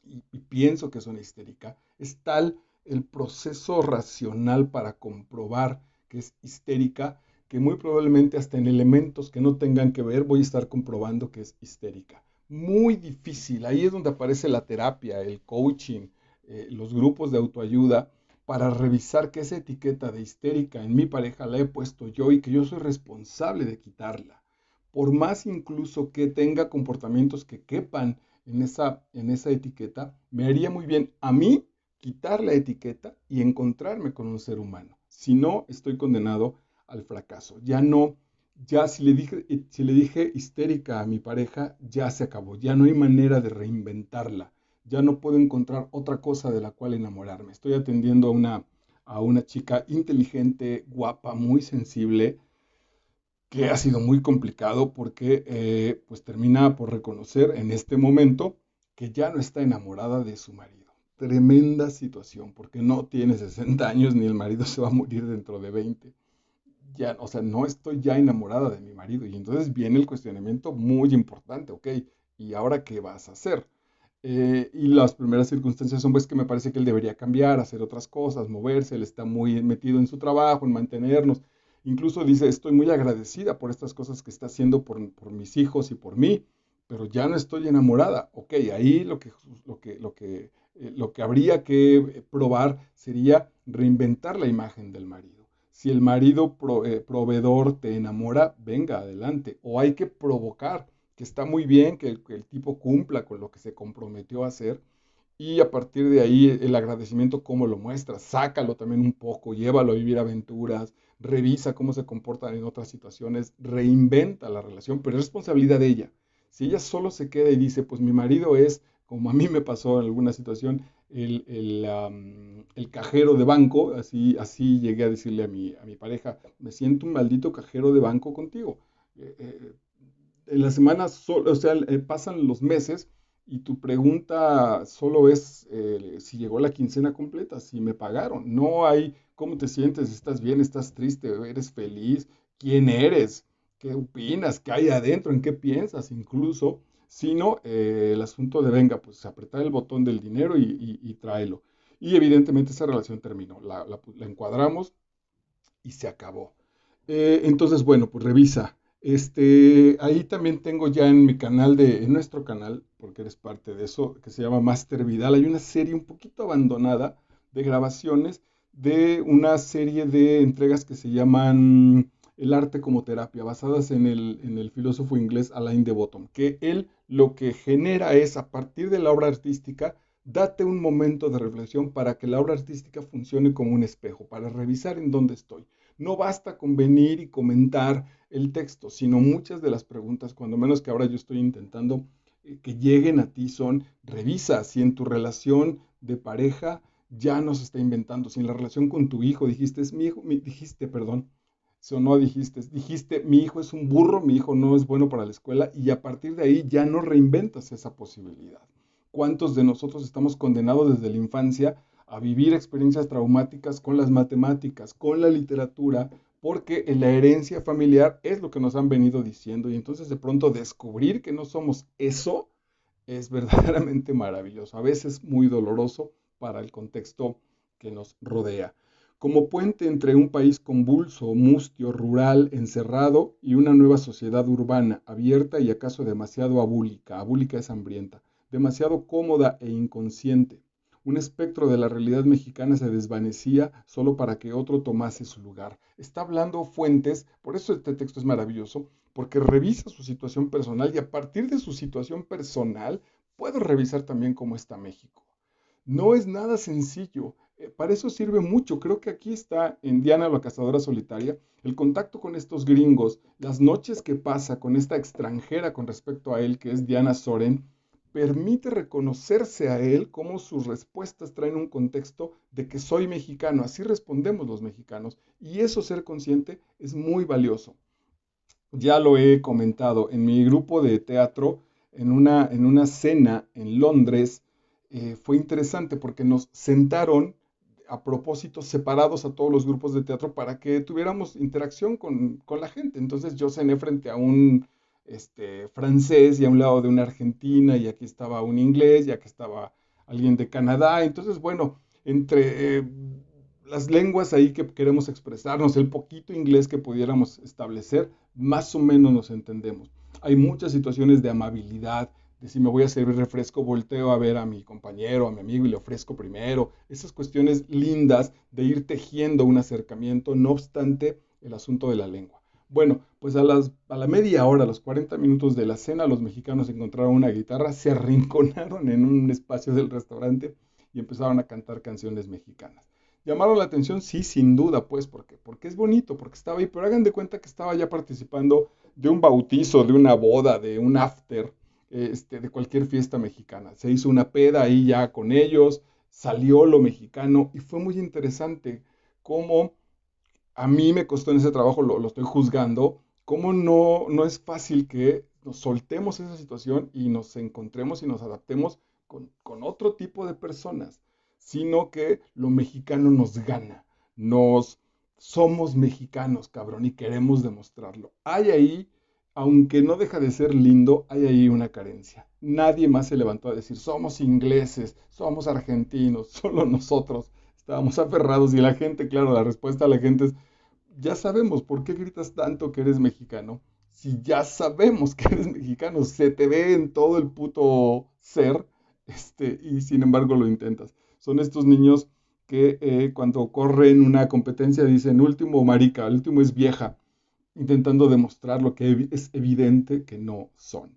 y pienso que es una histérica, es tal el proceso racional para comprobar que es histérica que muy probablemente hasta en elementos que no tengan que ver voy a estar comprobando que es histérica. Muy difícil. Ahí es donde aparece la terapia, el coaching, los grupos de autoayuda para revisar que esa etiqueta de histérica en mi pareja la he puesto yo y que yo soy responsable de quitarla. Por más incluso que tenga comportamientos que quepan en esa etiqueta, me haría muy bien a mí quitar la etiqueta y encontrarme con un ser humano. Si no, estoy condenado al fracaso. Ya si le dije histérica a mi pareja, ya se acabó, ya no hay manera de reinventarla, ya no puedo encontrar otra cosa de la cual enamorarme. Estoy atendiendo a una chica inteligente, guapa, muy sensible, que ha sido muy complicado porque pues termina por reconocer en este momento que ya no está enamorada de su marido. Tremenda situación, porque no tiene 60 años ni el marido se va a morir dentro de 20. Ya, o sea, no estoy ya enamorada de mi marido. Y entonces viene el cuestionamiento muy importante, ok, ¿y ahora qué vas a hacer? Y las primeras circunstancias son pues que me parece que él debería cambiar, hacer otras cosas, moverse, él está muy metido en su trabajo, en mantenernos. Incluso dice, estoy muy agradecida por estas cosas que está haciendo por mis hijos y por mí, pero ya no estoy enamorada. Ok, ahí lo que habría que probar sería reinventar la imagen del marido. Si el marido proveedor te enamora, venga adelante. O hay que provocar, que está muy bien que el tipo cumpla con lo que se comprometió a hacer. Y a partir de ahí el agradecimiento, cómo lo muestra, sácalo también un poco, llévalo a vivir aventuras, revisa cómo se comportan en otras situaciones, reinventa la relación, pero es responsabilidad de ella. Si ella solo se queda y dice, pues mi marido es, como a mí me pasó en alguna situación, el cajero de banco, así llegué a decirle a mi pareja, me siento un maldito cajero de banco contigo. En la semana, o sea, pasan los meses y tu pregunta solo es si llegó la quincena completa, si me pagaron. No hay cómo te sientes, estás bien, estás triste, eres feliz, quién eres, qué opinas, qué hay adentro, en qué piensas incluso, sino el asunto de venga, pues apretar el botón del dinero y tráelo. Y evidentemente esa relación terminó, la encuadramos y se acabó. Entonces, bueno, pues revisa. Ahí también tengo ya en mi canal en nuestro canal, porque eres parte de eso, que se llama Master Vidal, hay una serie un poquito abandonada de grabaciones de una serie de entregas que se llaman El arte como terapia, basadas en el filósofo inglés Alain de Botton, que él lo que genera es, a partir de la obra artística, date un momento de reflexión para que la obra artística funcione como un espejo, para revisar en dónde estoy. No basta con venir y comentar el texto, sino muchas de las preguntas, cuando menos que ahora yo estoy intentando que lleguen a ti, son: revisa si en tu relación de pareja ya no se está inventando, si en la relación con tu hijo dijiste, es mi hijo, dijiste, perdón, si o no dijiste, mi hijo es un burro, mi hijo no es bueno para la escuela, y a partir de ahí ya no reinventas esa posibilidad. ¿Cuántos de nosotros estamos condenados desde la infancia a vivir experiencias traumáticas con las matemáticas, con la literatura, porque en la herencia familiar es lo que nos han venido diciendo? Y entonces de pronto descubrir que no somos eso es verdaderamente maravilloso, a veces muy doloroso para el contexto que nos rodea. Como puente entre un país convulso, mustio, rural, encerrado, y una nueva sociedad urbana, abierta y acaso demasiado abúlica, abúlica es hambrienta, demasiado cómoda e inconsciente. Un espectro de la realidad mexicana se desvanecía solo para que otro tomase su lugar. Está hablando Fuentes, por eso este texto es maravilloso, porque revisa su situación personal y a partir de su situación personal puedo revisar también cómo está México. No es nada sencillo. Para eso sirve mucho. Creo que aquí está en Diana la cazadora solitaria el contacto con estos gringos, las noches que pasa con esta extranjera con respecto a él, que es Diana Soren, permite reconocerse a él cómo sus respuestas traen un contexto de que soy mexicano, así respondemos los mexicanos, y eso, ser consciente, es muy valioso. Ya lo he comentado en mi grupo de teatro, en una cena en Londres. Fue interesante porque nos sentaron a propósito separados a todos los grupos de teatro para que tuviéramos interacción con la gente. Entonces yo cené frente a un francés y a un lado de una argentina, y aquí estaba un inglés, y aquí estaba alguien de Canadá. Entonces, bueno, entre las lenguas ahí que queremos expresarnos, el poquito inglés que pudiéramos establecer, más o menos nos entendemos. Hay muchas situaciones de amabilidad, de si me voy a servir refresco, volteo a ver a mi compañero, a mi amigo y le ofrezco primero. Esas cuestiones lindas de ir tejiendo un acercamiento, no obstante el asunto de la lengua. Bueno, pues a la media hora, a los 40 minutos de la cena, los mexicanos encontraron una guitarra, se arrinconaron en un espacio del restaurante y empezaron a cantar canciones mexicanas. llamaron la atención, sí, sin duda, pues, porque es bonito, porque estaba ahí, pero hagan de cuenta que estaba ya participando de un bautizo, de una boda, de un after, de cualquier fiesta mexicana. Se hizo una peda ahí ya con ellos, salió lo mexicano y fue muy interesante cómo a mí me costó en ese trabajo, lo estoy juzgando, cómo no es fácil que nos soltemos esa situación y nos encontremos y nos adaptemos con otro tipo de personas, sino que lo mexicano nos gana, nos somos mexicanos, cabrón, y queremos demostrarlo. Hay ahí, aunque no deja de ser lindo, hay ahí una carencia. Nadie más se levantó a decir, somos ingleses, somos argentinos, solo nosotros estábamos aferrados y la gente, claro, la respuesta a la gente es, ya sabemos por qué gritas tanto que eres mexicano. Si ya sabemos que eres mexicano, se te ve en todo el puto ser, y sin embargo lo intentas. Son estos niños que cuando corren una competencia dicen último marica, el último es vieja, intentando demostrar lo que es evidente que no son.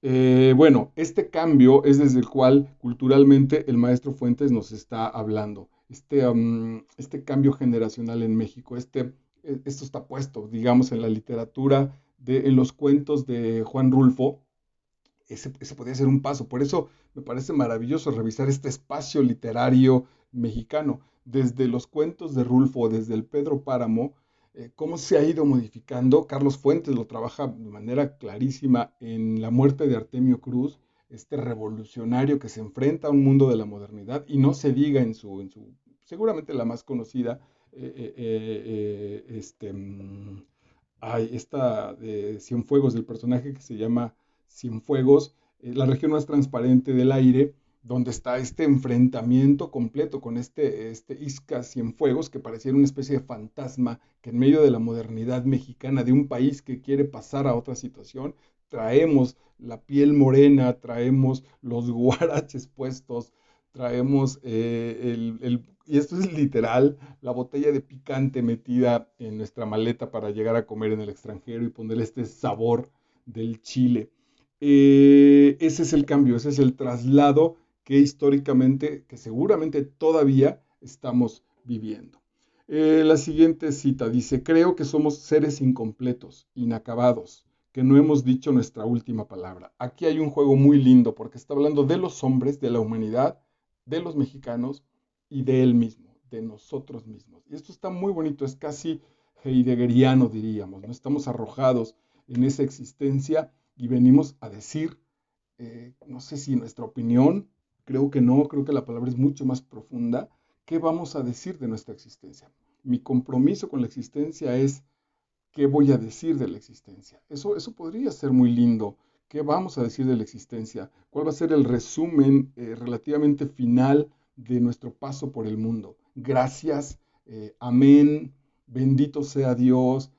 Bueno, este cambio es desde el cual culturalmente el maestro Fuentes nos está hablando. Este cambio generacional en México, esto está puesto, digamos, en la literatura, en los cuentos de Juan Rulfo, ese podría ser un paso. Por eso me parece maravilloso revisar este espacio literario mexicano, desde los cuentos de Rulfo, desde el Pedro Páramo, cómo se ha ido modificando. Carlos Fuentes lo trabaja de manera clarísima en La muerte de Artemio Cruz, este revolucionario que se enfrenta a un mundo de la modernidad y no se diga en su seguramente la más conocida, esta de Cienfuegos, del personaje que se llama Cienfuegos, la región más transparente del aire, donde está este enfrentamiento completo con este Izca Cienfuegos, que pareciera una especie de fantasma que en medio de la modernidad mexicana, de un país que quiere pasar a otra situación, traemos la piel morena, traemos los guaraches puestos, traemos y esto es literal, la botella de picante metida en nuestra maleta para llegar a comer en el extranjero y ponerle este sabor del chile. Ese es el cambio, ese es el traslado que históricamente, que seguramente todavía estamos viviendo. La siguiente cita dice, creo que somos seres incompletos, inacabados, que no hemos dicho nuestra última palabra. Aquí hay un juego muy lindo porque está hablando de los hombres, de la humanidad, de los mexicanos y de él mismo, de nosotros mismos. Y esto está muy bonito, es casi heideggeriano, diríamos, ¿no? Estamos arrojados en esa existencia y venimos a decir, no sé si nuestra opinión, creo que no, creo que la palabra es mucho más profunda, ¿qué vamos a decir de nuestra existencia? Mi compromiso con la existencia es qué voy a decir de la existencia. Eso podría ser muy lindo. ¿Qué vamos a decir de la existencia? ¿Cuál va a ser el resumen relativamente final de nuestro paso por el mundo? Gracias, amén, bendito sea Dios,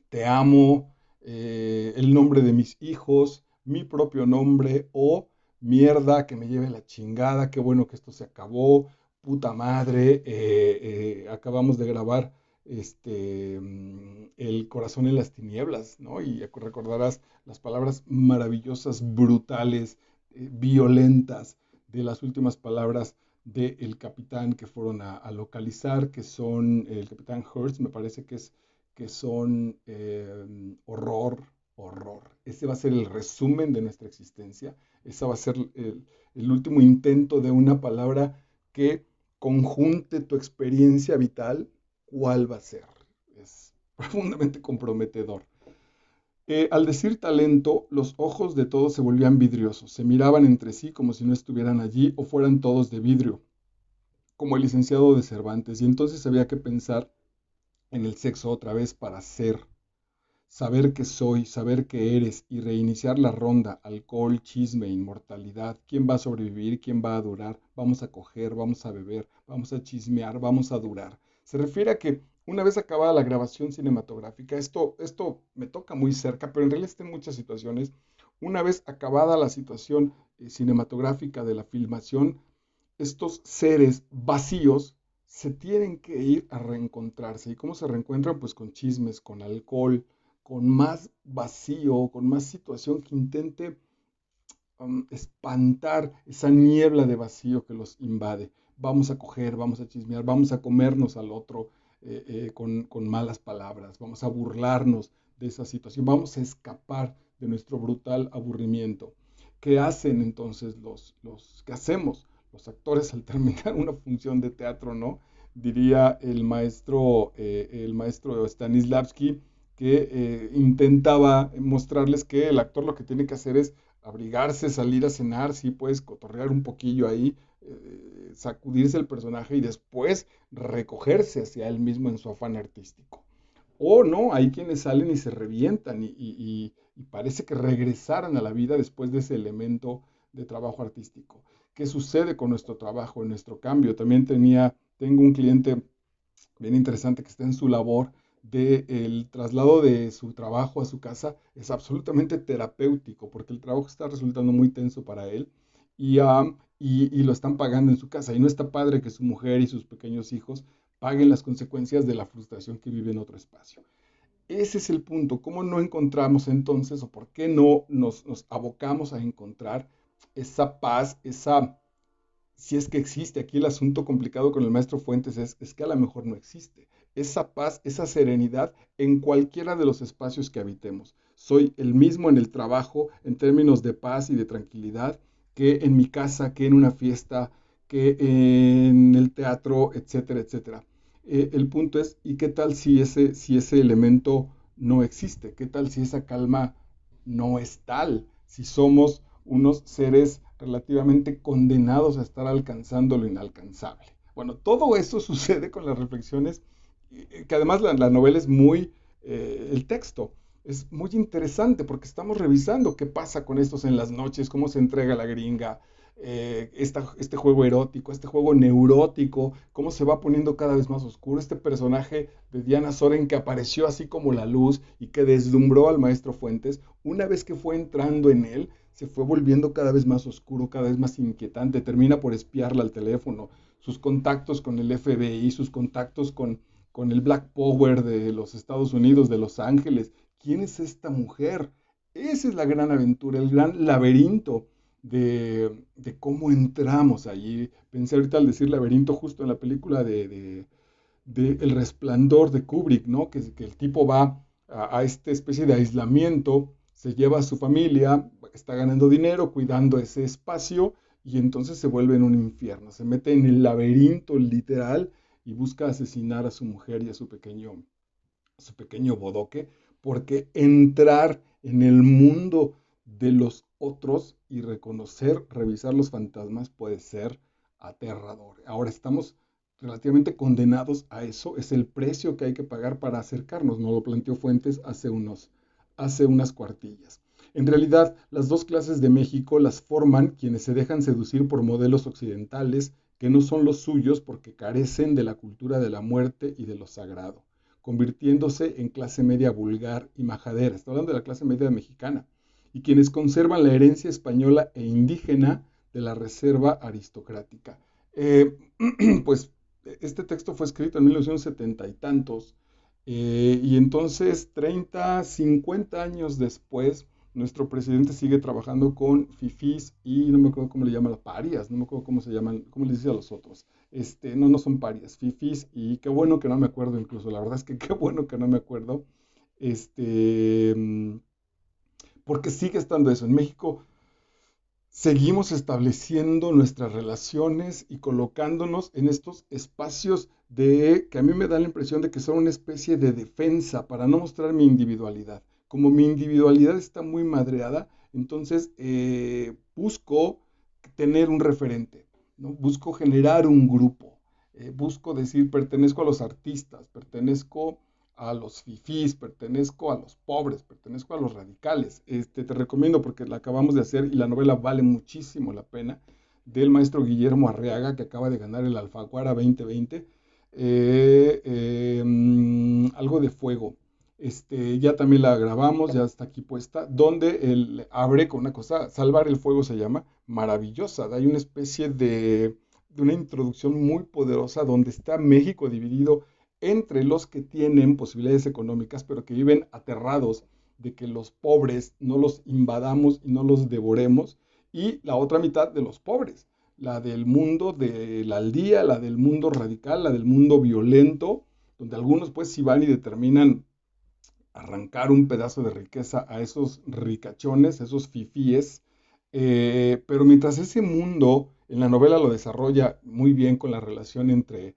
te amo, el nombre de mis hijos, mi propio nombre o mierda, que me lleve la chingada, qué bueno que esto se acabó, puta madre, acabamos de grabar El corazón en las tinieblas, ¿no? Y recordarás las palabras maravillosas, brutales, violentas de las últimas palabras del capitán que fueron a localizar, que son el capitán Hurst, me parece que son horror, horror. Ese va a ser el resumen de nuestra existencia. Ese va a ser el último intento de una palabra que conjunte tu experiencia vital. ¿Cuál va a ser? Es profundamente comprometedor. Al decir talento, los ojos de todos se volvían vidriosos, se miraban entre sí como si no estuvieran allí o fueran todos de vidrio, como el licenciado de Cervantes, y entonces había que pensar en el sexo otra vez para ser, saber que soy, saber que eres y reiniciar la ronda, alcohol, chisme, inmortalidad, quién va a sobrevivir, quién va a durar, vamos a coger, vamos a beber, vamos a chismear, vamos a durar. Se refiere a que una vez acabada la grabación cinematográfica, esto me toca muy cerca, pero en realidad está en muchas situaciones, una vez acabada la situación cinematográfica de la filmación, estos seres vacíos se tienen que ir a reencontrarse. ¿Y cómo se reencuentran? Pues con chismes, con alcohol, con más vacío, con más situación que intente espantar esa niebla de vacío que los invade. Vamos a coger, vamos a chismear, vamos a comernos al otro con malas palabras, vamos a burlarnos de esa situación, vamos a escapar de nuestro brutal aburrimiento. ¿Qué hacen entonces qué hacemos los actores al terminar una función de teatro, no? Diría el maestro Stanislavski, que intentaba mostrarles que el actor lo que tiene que hacer es abrigarse, salir a cenar, sí, pues cotorrear un poquillo ahí, sacudirse el personaje y después recogerse hacia él mismo en su afán artístico. O no, hay quienes salen y se revientan y parece que regresaran a la vida después de ese elemento de trabajo artístico. ¿Qué sucede con nuestro trabajo, en nuestro cambio? Tengo un cliente bien interesante que está en su labor el traslado de su trabajo a su casa. Es absolutamente terapéutico porque el trabajo está resultando muy tenso para él y lo están pagando en su casa. Y no está padre que su mujer y sus pequeños hijos paguen las consecuencias de la frustración que vive en otro espacio. Ese es el punto. ¿Cómo no encontramos entonces o por qué no nos abocamos a encontrar esa paz, si es que existe? Aquí el asunto complicado con el maestro Fuentes es que a lo mejor no existe. Esa paz, esa serenidad en cualquiera de los espacios que habitemos. Soy el mismo en el trabajo en términos de paz y de tranquilidad que en mi casa, que en una fiesta, que en el teatro, etcétera, etcétera. El punto es, ¿y qué tal si ese elemento no existe? ¿Qué tal si esa calma no es tal? Si somos unos seres relativamente condenados a estar alcanzando lo inalcanzable. Bueno, todo eso sucede con las reflexiones, que además la novela es el texto es muy interesante porque estamos revisando qué pasa con estos en las noches, cómo se entrega la gringa, este juego erótico, este juego neurótico, cómo se va poniendo cada vez más oscuro. Este personaje de Diana Soren que apareció así como la luz y que deslumbró al maestro Fuentes, una vez que fue entrando en él, se fue volviendo cada vez más oscuro, cada vez más inquietante, termina por espiarla al teléfono, sus contactos con el FBI, sus contactos con el Black Power de los Estados Unidos, de Los Ángeles. ¿Quién es esta mujer? Esa es la gran aventura, el gran laberinto de cómo entramos allí. Pensé ahorita al decir laberinto justo en la película de El Resplandor de Kubrick, ¿no? Que el tipo va a esta especie de aislamiento, se lleva a su familia, está ganando dinero, cuidando ese espacio y entonces se vuelve en un infierno. Se mete en el laberinto literal y busca asesinar a su mujer y a su pequeño bodoque, porque entrar en el mundo de los otros y reconocer, revisar los fantasmas puede ser aterrador. Ahora estamos relativamente condenados a eso, es el precio que hay que pagar para acercarnos, nos lo planteó Fuentes hace unas cuartillas. En realidad, las dos clases de México las forman quienes se dejan seducir por modelos occidentales que no son los suyos porque carecen de la cultura de la muerte y de lo sagrado, convirtiéndose en clase media vulgar y majadera. Estoy hablando de la clase media mexicana. Y quienes conservan la herencia española e indígena de la reserva aristocrática. Eh, pues este texto fue escrito en 1970 y tantos, y entonces 30, 50 años después, nuestro presidente sigue trabajando con fifís y no me acuerdo cómo le llaman, parias, no me acuerdo cómo se llaman, cómo les dice a los otros. No son parias, fifís, y qué bueno que no me acuerdo incluso, la verdad es que qué bueno que no me acuerdo, este, mm, porque sigue estando eso. En México seguimos estableciendo nuestras relaciones y colocándonos en estos espacios que a mí me da la impresión de que son una especie de defensa para no mostrar mi individualidad. Como mi individualidad está muy madreada, entonces busco tener un referente, ¿no? Busco generar un grupo, busco decir, pertenezco a los artistas, pertenezco a los fifís, pertenezco a los pobres, pertenezco a los radicales. Te recomiendo porque la acabamos de hacer y la novela vale muchísimo la pena, del maestro Guillermo Arriaga, que acaba de ganar el Alfaguara 2020. Algo de fuego. Ya también la grabamos, ya está aquí puesta, donde él abre con una cosa, Salvar el Fuego se llama, maravillosa. Hay una especie de una introducción muy poderosa donde está México dividido entre los que tienen posibilidades económicas, pero que viven aterrados de que los pobres no los invadamos y no los devoremos, y la otra mitad de los pobres, la del mundo de la aldea, la del mundo radical, la del mundo violento, donde algunos pues sí van y determinan arrancar un pedazo de riqueza a esos ricachones, esos fifíes, pero mientras ese mundo en la novela lo desarrolla muy bien con la relación entre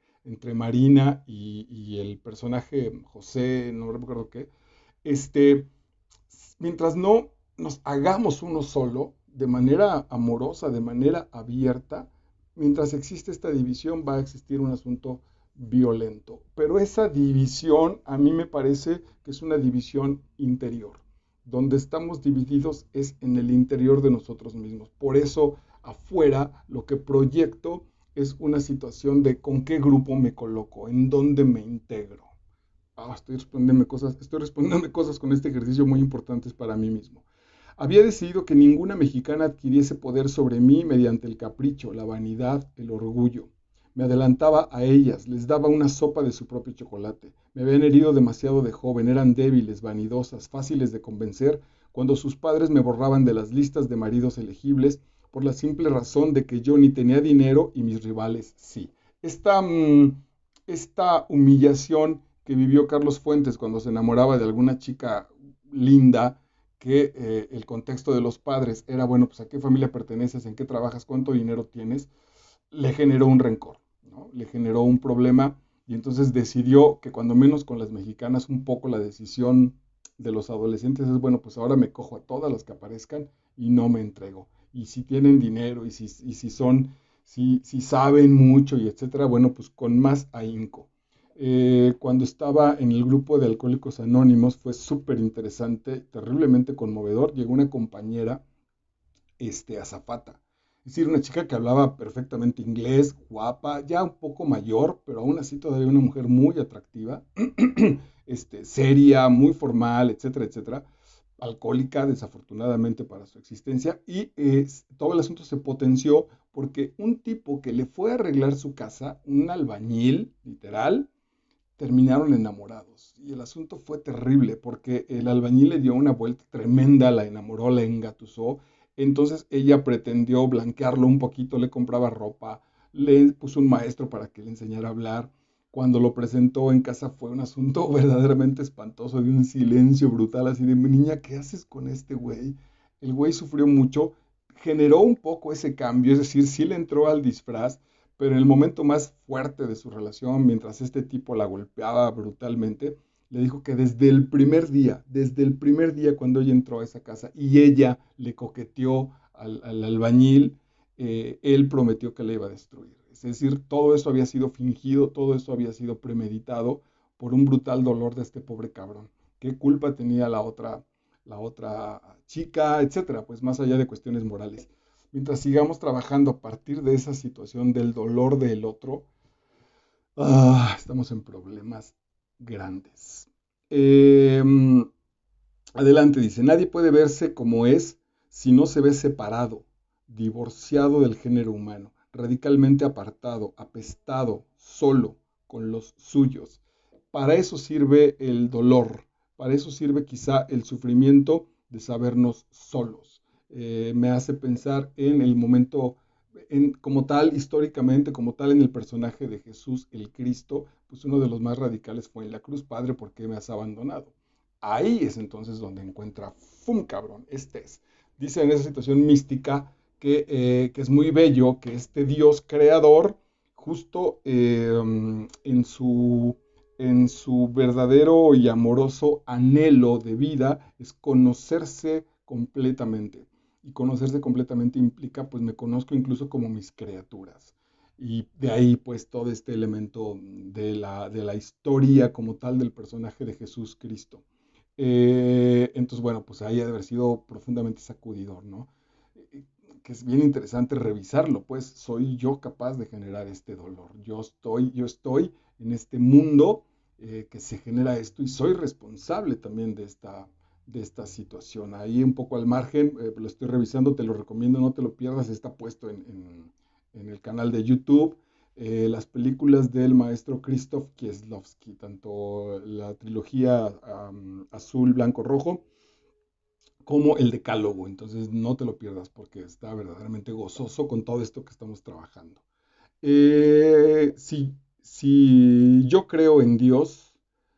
Marina y el personaje José, no recuerdo qué, este, mientras no nos hagamos uno solo, de manera amorosa, de manera abierta, mientras existe esta división va a existir un asunto violento. Pero esa división a mí me parece que es una división interior. Donde estamos divididos es en el interior de nosotros mismos. Por eso afuera lo que proyecto es una situación de con qué grupo me coloco, en dónde me integro. Estoy respondiendo cosas con este ejercicio muy importantes para mí mismo. Había decidido que ninguna mexicana adquiriese poder sobre mí mediante el capricho, la vanidad, el orgullo. Me adelantaba a ellas, les daba una sopa de su propio chocolate. Me habían herido demasiado de joven, eran débiles, vanidosas, fáciles de convencer, cuando sus padres me borraban de las listas de maridos elegibles por la simple razón de que yo ni tenía dinero y mis rivales sí. Esta, esta humillación que vivió Carlos Fuentes cuando se enamoraba de alguna chica linda, que el contexto de los padres era, bueno, pues a qué familia perteneces, en qué trabajas, cuánto dinero tienes, le generó un rencor, ¿no? Le generó un problema y entonces decidió que cuando menos con las mexicanas un poco la decisión de los adolescentes es, bueno, pues ahora me cojo a todas las que aparezcan y no me entrego. Y si tienen dinero y si son, si saben mucho y etcétera, bueno, pues con más ahínco. Cuando estaba en el grupo de Alcohólicos Anónimos fue súper interesante, terriblemente conmovedor. Llegó una compañera, azafata, es decir, una chica que hablaba perfectamente inglés, guapa, ya un poco mayor, pero aún así todavía una mujer muy atractiva, seria, muy formal, etcétera, etcétera, alcohólica desafortunadamente para su existencia, y todo el asunto se potenció porque un tipo que le fue a arreglar su casa, un albañil, literal, terminaron enamorados. Y el asunto fue terrible porque el albañil le dio una vuelta tremenda, la enamoró, la engatusó. Entonces ella pretendió blanquearlo un poquito, le compraba ropa, le puso un maestro para que le enseñara a hablar. Cuando lo presentó en casa fue un asunto verdaderamente espantoso, de un silencio brutal, así de, niña, ¿qué haces con este güey? El güey sufrió mucho, generó un poco ese cambio, es decir, sí le entró al disfraz, pero en el momento más fuerte de su relación, mientras este tipo la golpeaba brutalmente, le dijo que desde el primer día cuando ella entró a esa casa y ella le coqueteó al albañil, él prometió que la iba a destruir. Es decir, todo eso había sido fingido, todo eso había sido premeditado por un brutal dolor de este pobre cabrón. ¿Qué culpa tenía la otra chica, etcétera? Pues más allá de cuestiones morales. Mientras sigamos trabajando a partir de esa situación del dolor del otro, estamos en problemas grandes. Eh, Adelante, dice, nadie puede verse como es si no se ve separado, divorciado del género humano, radicalmente apartado, apestado, solo, con los suyos. Para eso sirve el dolor, para eso sirve quizá el sufrimiento de sabernos solos. Me hace pensar en el momento, como tal, históricamente, como tal, en el personaje de Jesús, el Cristo, pues uno de los más radicales fue en la cruz, Padre, ¿por qué me has abandonado? Ahí es entonces donde encuentra, ¡fum, cabrón! Este es. Dice en esa situación mística que es muy bello que este Dios creador, justo en su verdadero y amoroso anhelo de vida, es conocerse completamente. Y conocerse completamente implica, pues me conozco incluso como mis criaturas. Y de ahí, pues, todo este elemento de la historia como tal del personaje de Jesús Cristo. Entonces, bueno, pues ahí ha de haber sido profundamente sacudidor, ¿no? Eh, Que es bien interesante revisarlo, pues soy yo capaz de generar este dolor. Yo estoy en este mundo que se genera esto y soy responsable también de esta situación. Ahí un poco al margen, lo estoy revisando, te lo recomiendo, no te lo pierdas, está puesto en el canal de YouTube. Las películas del maestro Krzysztof Kieslowski, tanto la trilogía azul, blanco, rojo, como el Decálogo. Entonces no te lo pierdas porque está verdaderamente gozoso con todo esto que estamos trabajando. Si yo creo en Dios,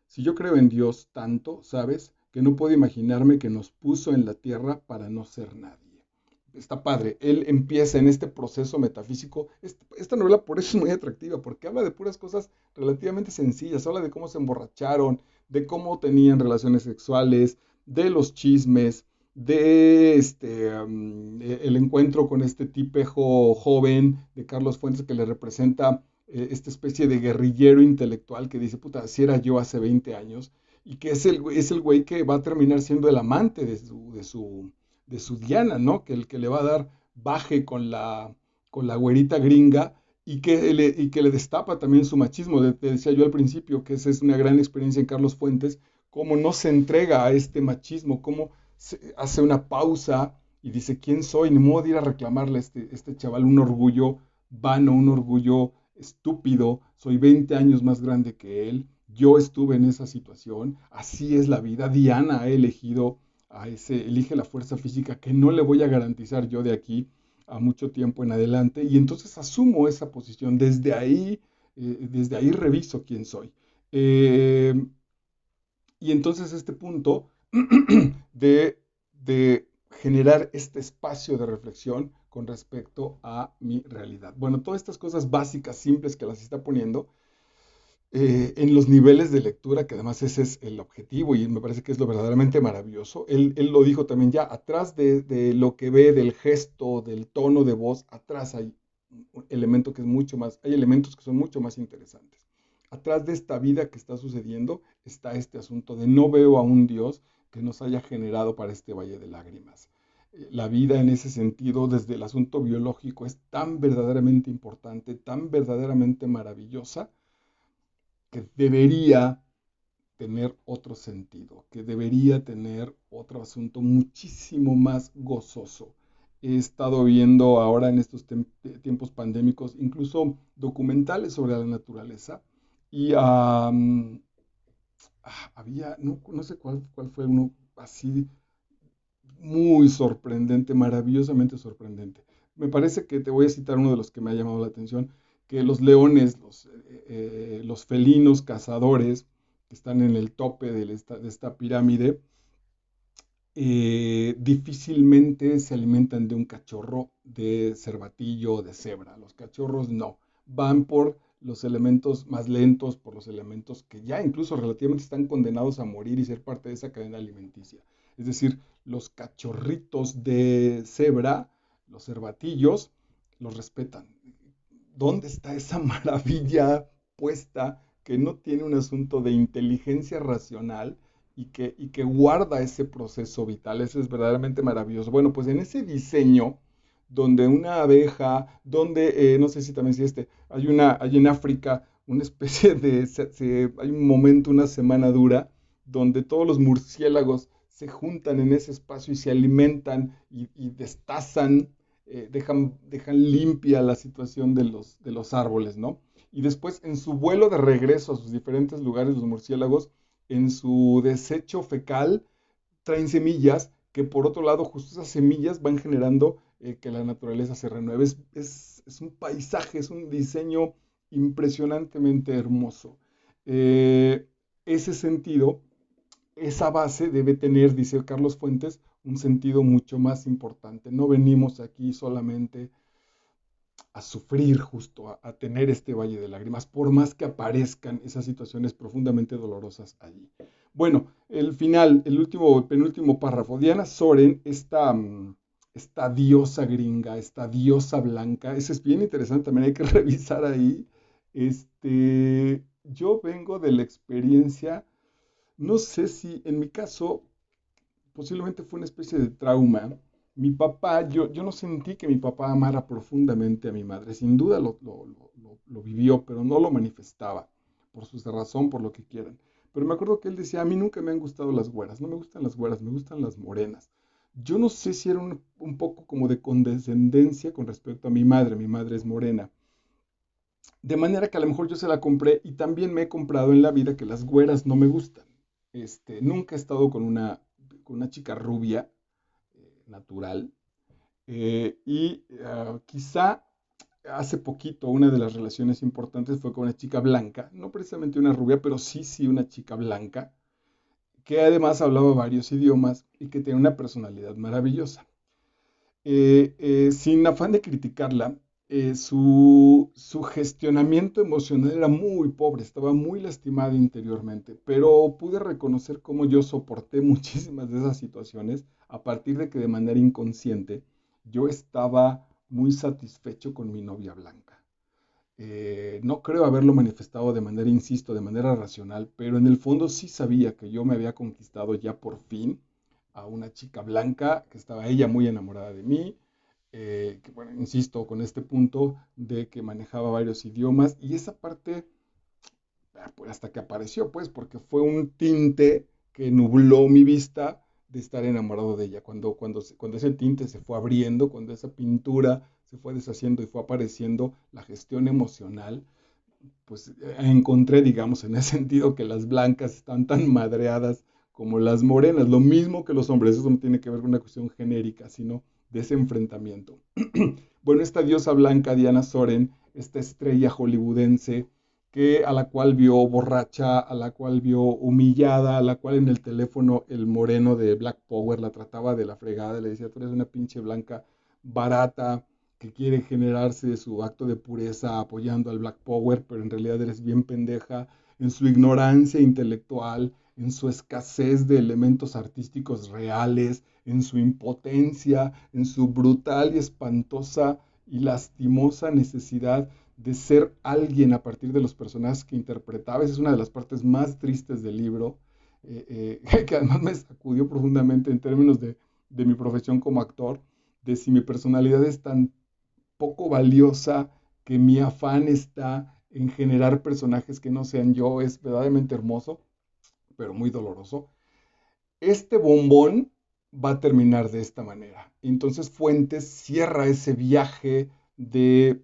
si yo creo en Dios tanto, ¿sabes? Que no puedo imaginarme que nos puso en la tierra para no ser nadie. Está padre. Él empieza en este proceso metafísico. Esta novela por eso es muy atractiva, porque habla de puras cosas relativamente sencillas. Habla de cómo se emborracharon, de cómo tenían relaciones sexuales, de los chismes, de el encuentro con este tipejo joven de Carlos Fuentes que le representa esta especie de guerrillero intelectual que dice, puta, así era yo hace 20 años, y que es el güey que va a terminar siendo el amante de su Diana, ¿no? Que el que le va a dar baje con la güerita gringa y que le destapa también su machismo. Te decía yo al principio que esa es una gran experiencia en Carlos Fuentes, cómo no se entrega a este machismo, cómo hace una pausa y dice, ¿quién soy? Ni modo de ir a reclamarle a este chaval un orgullo vano, un orgullo estúpido, soy 20 años más grande que él, yo estuve en esa situación, así es la vida, Diana ha elegido elige la fuerza física que no le voy a garantizar yo de aquí a mucho tiempo en adelante, y entonces asumo esa posición, desde ahí reviso quién soy. Eh, y entonces este punto de, de generar este espacio de reflexión con respecto a mi realidad. Bueno, todas estas cosas básicas, simples que las está poniendo en los niveles de lectura, que además ese es el objetivo y me parece que es lo verdaderamente maravilloso. Él lo dijo también ya, atrás de lo que ve, del gesto, del tono de voz, atrás hay un elemento que es mucho más, hay elementos que son mucho más interesantes. Atrás de esta vida que está sucediendo está este asunto de no veo a un Dios que nos haya generado para este valle de lágrimas. La vida en ese sentido, desde el asunto biológico, es tan verdaderamente importante, tan verdaderamente maravillosa, que debería tener otro sentido, que debería tener otro asunto muchísimo más gozoso. He estado viendo ahora en estos tiempos pandémicos incluso documentales sobre la naturaleza y había, no sé cuál fue uno así muy sorprendente, maravillosamente sorprendente. Me parece que te voy a citar uno de los que me ha llamado la atención, que los leones, los felinos cazadores que están en el tope de esta pirámide, difícilmente se alimentan de un cachorro de cervatillo o de cebra. Los cachorros no, van por los elementos más lentos, por los elementos que ya incluso relativamente están condenados a morir y ser parte de esa cadena alimenticia. Es decir, los cachorritos de cebra, los cervatillos, los respetan. ¿Dónde está esa maravilla puesta que no tiene un asunto de inteligencia racional y que guarda ese proceso vital? Eso es verdaderamente maravilloso. Bueno, pues en ese diseño, donde una abeja, donde, no sé si también si hay en África una especie hay un momento, una semana dura, donde todos los murciélagos se juntan en ese espacio y se alimentan y destazan, dejan limpia la situación de los árboles, ¿no? Y después en su vuelo de regreso a sus diferentes lugares, los murciélagos, en su desecho fecal, traen semillas que por otro lado, justo esas semillas van generando que la naturaleza se renueve. Es un paisaje, es un diseño impresionantemente hermoso. Ese sentido, esa base debe tener, dice Carlos Fuentes, un sentido mucho más importante. No venimos aquí solamente a sufrir justo, tener este valle de lágrimas, por más que aparezcan esas situaciones profundamente dolorosas allí. Bueno, el final, el penúltimo párrafo. Diana Soren, esta diosa gringa, esta diosa blanca, ese es bien interesante, también hay que revisar ahí. Yo vengo de la experiencia, no sé si en mi caso posiblemente fue una especie de trauma. Mi papá, yo no sentí que mi papá amara profundamente a mi madre. Sin duda lo vivió, pero no lo manifestaba, por su razón, por lo que quieran. Pero me acuerdo que él decía, a mí nunca me han gustado las güeras, no me gustan las güeras, me gustan las morenas. Yo no sé si era un poco como de condescendencia con respecto a mi madre es morena. De manera que a lo mejor yo se la compré y también me he comprado en la vida que las güeras no me gustan. Nunca he estado con una chica rubia, natural. Quizá hace poquito una de las relaciones importantes fue con una chica blanca, no precisamente una rubia, pero sí, sí, una chica blanca, que además hablaba varios idiomas y que tenía una personalidad maravillosa. Sin afán de criticarla, su gestionamiento emocional era muy pobre, estaba muy lastimada interiormente, pero pude reconocer cómo yo soporté muchísimas de esas situaciones a partir de que de manera inconsciente yo estaba muy satisfecho con mi novia blanca. No creo haberlo manifestado de manera, insisto, de manera racional, pero en el fondo sí sabía que yo me había conquistado ya por fin a una chica blanca, que estaba ella muy enamorada de mí, que bueno, insisto, con este punto de que manejaba varios idiomas y esa parte, pues hasta que apareció, pues, porque fue un tinte que nubló mi vista de estar enamorado de ella. Cuando ese tinte se fue abriendo, cuando esa pintura se fue deshaciendo y fue apareciendo la gestión emocional, pues encontré, digamos, en ese sentido que las blancas están tan madreadas como las morenas, lo mismo que los hombres, eso no tiene que ver con una cuestión genérica, sino de ese enfrentamiento. Bueno, esta diosa blanca, Diana Soren, esta estrella hollywoodense, a la cual vio borracha, a la cual vio humillada, a la cual en el teléfono el moreno de Black Power la trataba de la fregada, le decía, tú eres una pinche blanca barata, que quiere generarse su acto de pureza apoyando al Black Power, pero en realidad eres bien pendeja en su ignorancia intelectual, en su escasez de elementos artísticos reales, en su impotencia, en su brutal y espantosa y lastimosa necesidad de ser alguien a partir de los personajes que interpretaba. Esa es una de las partes más tristes del libro, que además me sacudió profundamente en términos de mi profesión como actor, de si mi personalidad es tan poco valiosa, que mi afán está en generar personajes que no sean yo, es verdaderamente hermoso, pero muy doloroso. Este bombón va a terminar de esta manera. Entonces Fuentes cierra ese viaje de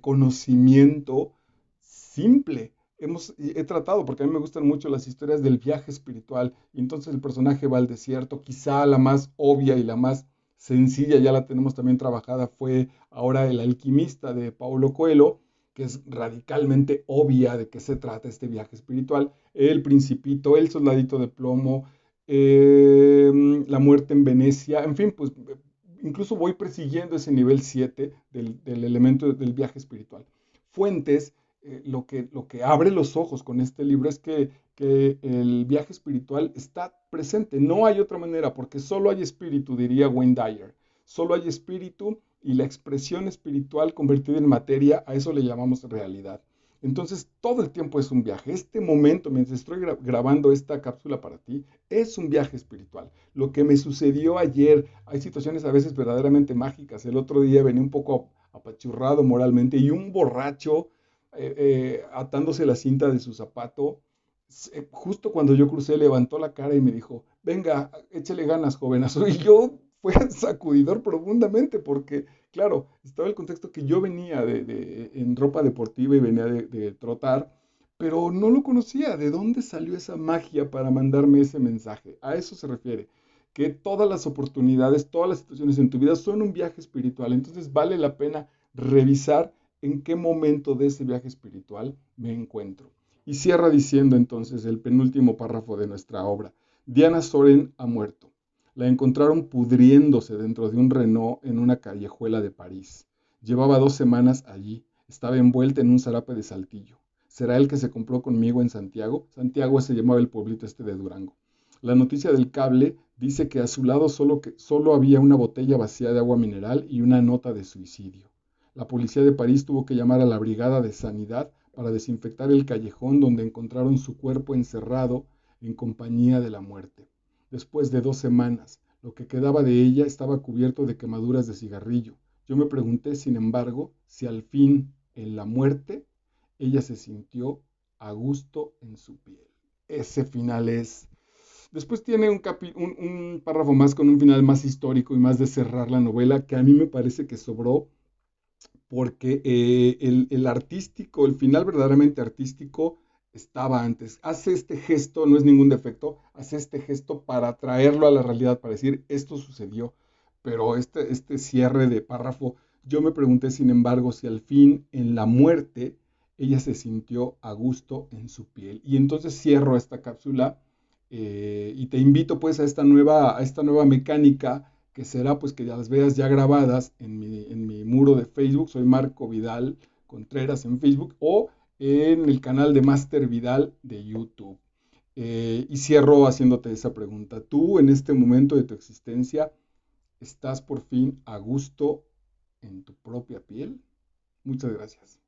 conocimiento simple. He tratado, porque a mí me gustan mucho las historias del viaje espiritual, y entonces el personaje va al desierto, quizá la más obvia y la más sencilla, ya la tenemos también trabajada, fue ahora El alquimista de Paulo Coelho, que es radicalmente obvia de qué se trata este viaje espiritual. El Principito, El Soldadito de Plomo, La Muerte en Venecia, en fin, pues incluso voy persiguiendo ese nivel 7 del elemento del viaje espiritual. Fuentes, lo que abre los ojos con este libro es que el viaje espiritual está presente, no hay otra manera, porque solo hay espíritu, diría Wayne Dyer, solo hay espíritu y la expresión espiritual convertida en materia, a eso le llamamos realidad. Entonces, todo el tiempo es un viaje. Este momento, mientras estoy grabando esta cápsula para ti, es un viaje espiritual. Lo que me sucedió ayer, hay situaciones a veces verdaderamente mágicas. El otro día venía un poco apachurrado moralmente y un borracho atándose la cinta de su zapato, justo cuando yo crucé, levantó la cara y me dijo, venga, échale ganas, jovenazo. Y yo fue sacudidor profundamente porque, claro, estaba el contexto que yo venía en ropa deportiva y venía de trotar, pero no lo conocía. ¿De dónde salió esa magia para mandarme ese mensaje? A eso se refiere, que todas las oportunidades, todas las situaciones en tu vida son un viaje espiritual. Entonces vale la pena revisar en qué momento de ese viaje espiritual me encuentro. Y cierra diciendo entonces el penúltimo párrafo de nuestra obra. Diana Soren ha muerto. La encontraron pudriéndose dentro de un Renault en una callejuela de París. Llevaba 2 semanas allí. Estaba envuelta en un zarape de Saltillo. ¿Será el que se compró conmigo en Santiago? Santiago se llamaba el pueblito este de Durango. La noticia del cable dice que a su lado solo había una botella vacía de agua mineral y una nota de suicidio. La policía de París tuvo que llamar a la brigada de sanidad para desinfectar el callejón donde encontraron su cuerpo encerrado en compañía de la muerte. Después de 2 semanas, lo que quedaba de ella estaba cubierto de quemaduras de cigarrillo. Yo me pregunté, sin embargo, si al fin, en la muerte, ella se sintió a gusto en su piel. Ese final es... Después tiene un párrafo más con un final más histórico y más de cerrar la novela que a mí me parece que sobró porque el artístico, el final verdaderamente artístico, estaba antes. Haz este gesto, no es ningún defecto, haz este gesto para traerlo a la realidad, para decir, esto sucedió. Pero este cierre de párrafo, yo me pregunté, sin embargo, si al fin, en la muerte, ella se sintió a gusto en su piel. Y entonces cierro esta cápsula y te invito pues a esta nueva mecánica que será pues que ya las veas ya grabadas en mi muro de Facebook. Soy Marco Vidal Contreras en Facebook o en el canal de Master Vidal de YouTube. Y cierro haciéndote esa pregunta. ¿Tú en este momento de tu existencia estás por fin a gusto en tu propia piel? Muchas gracias.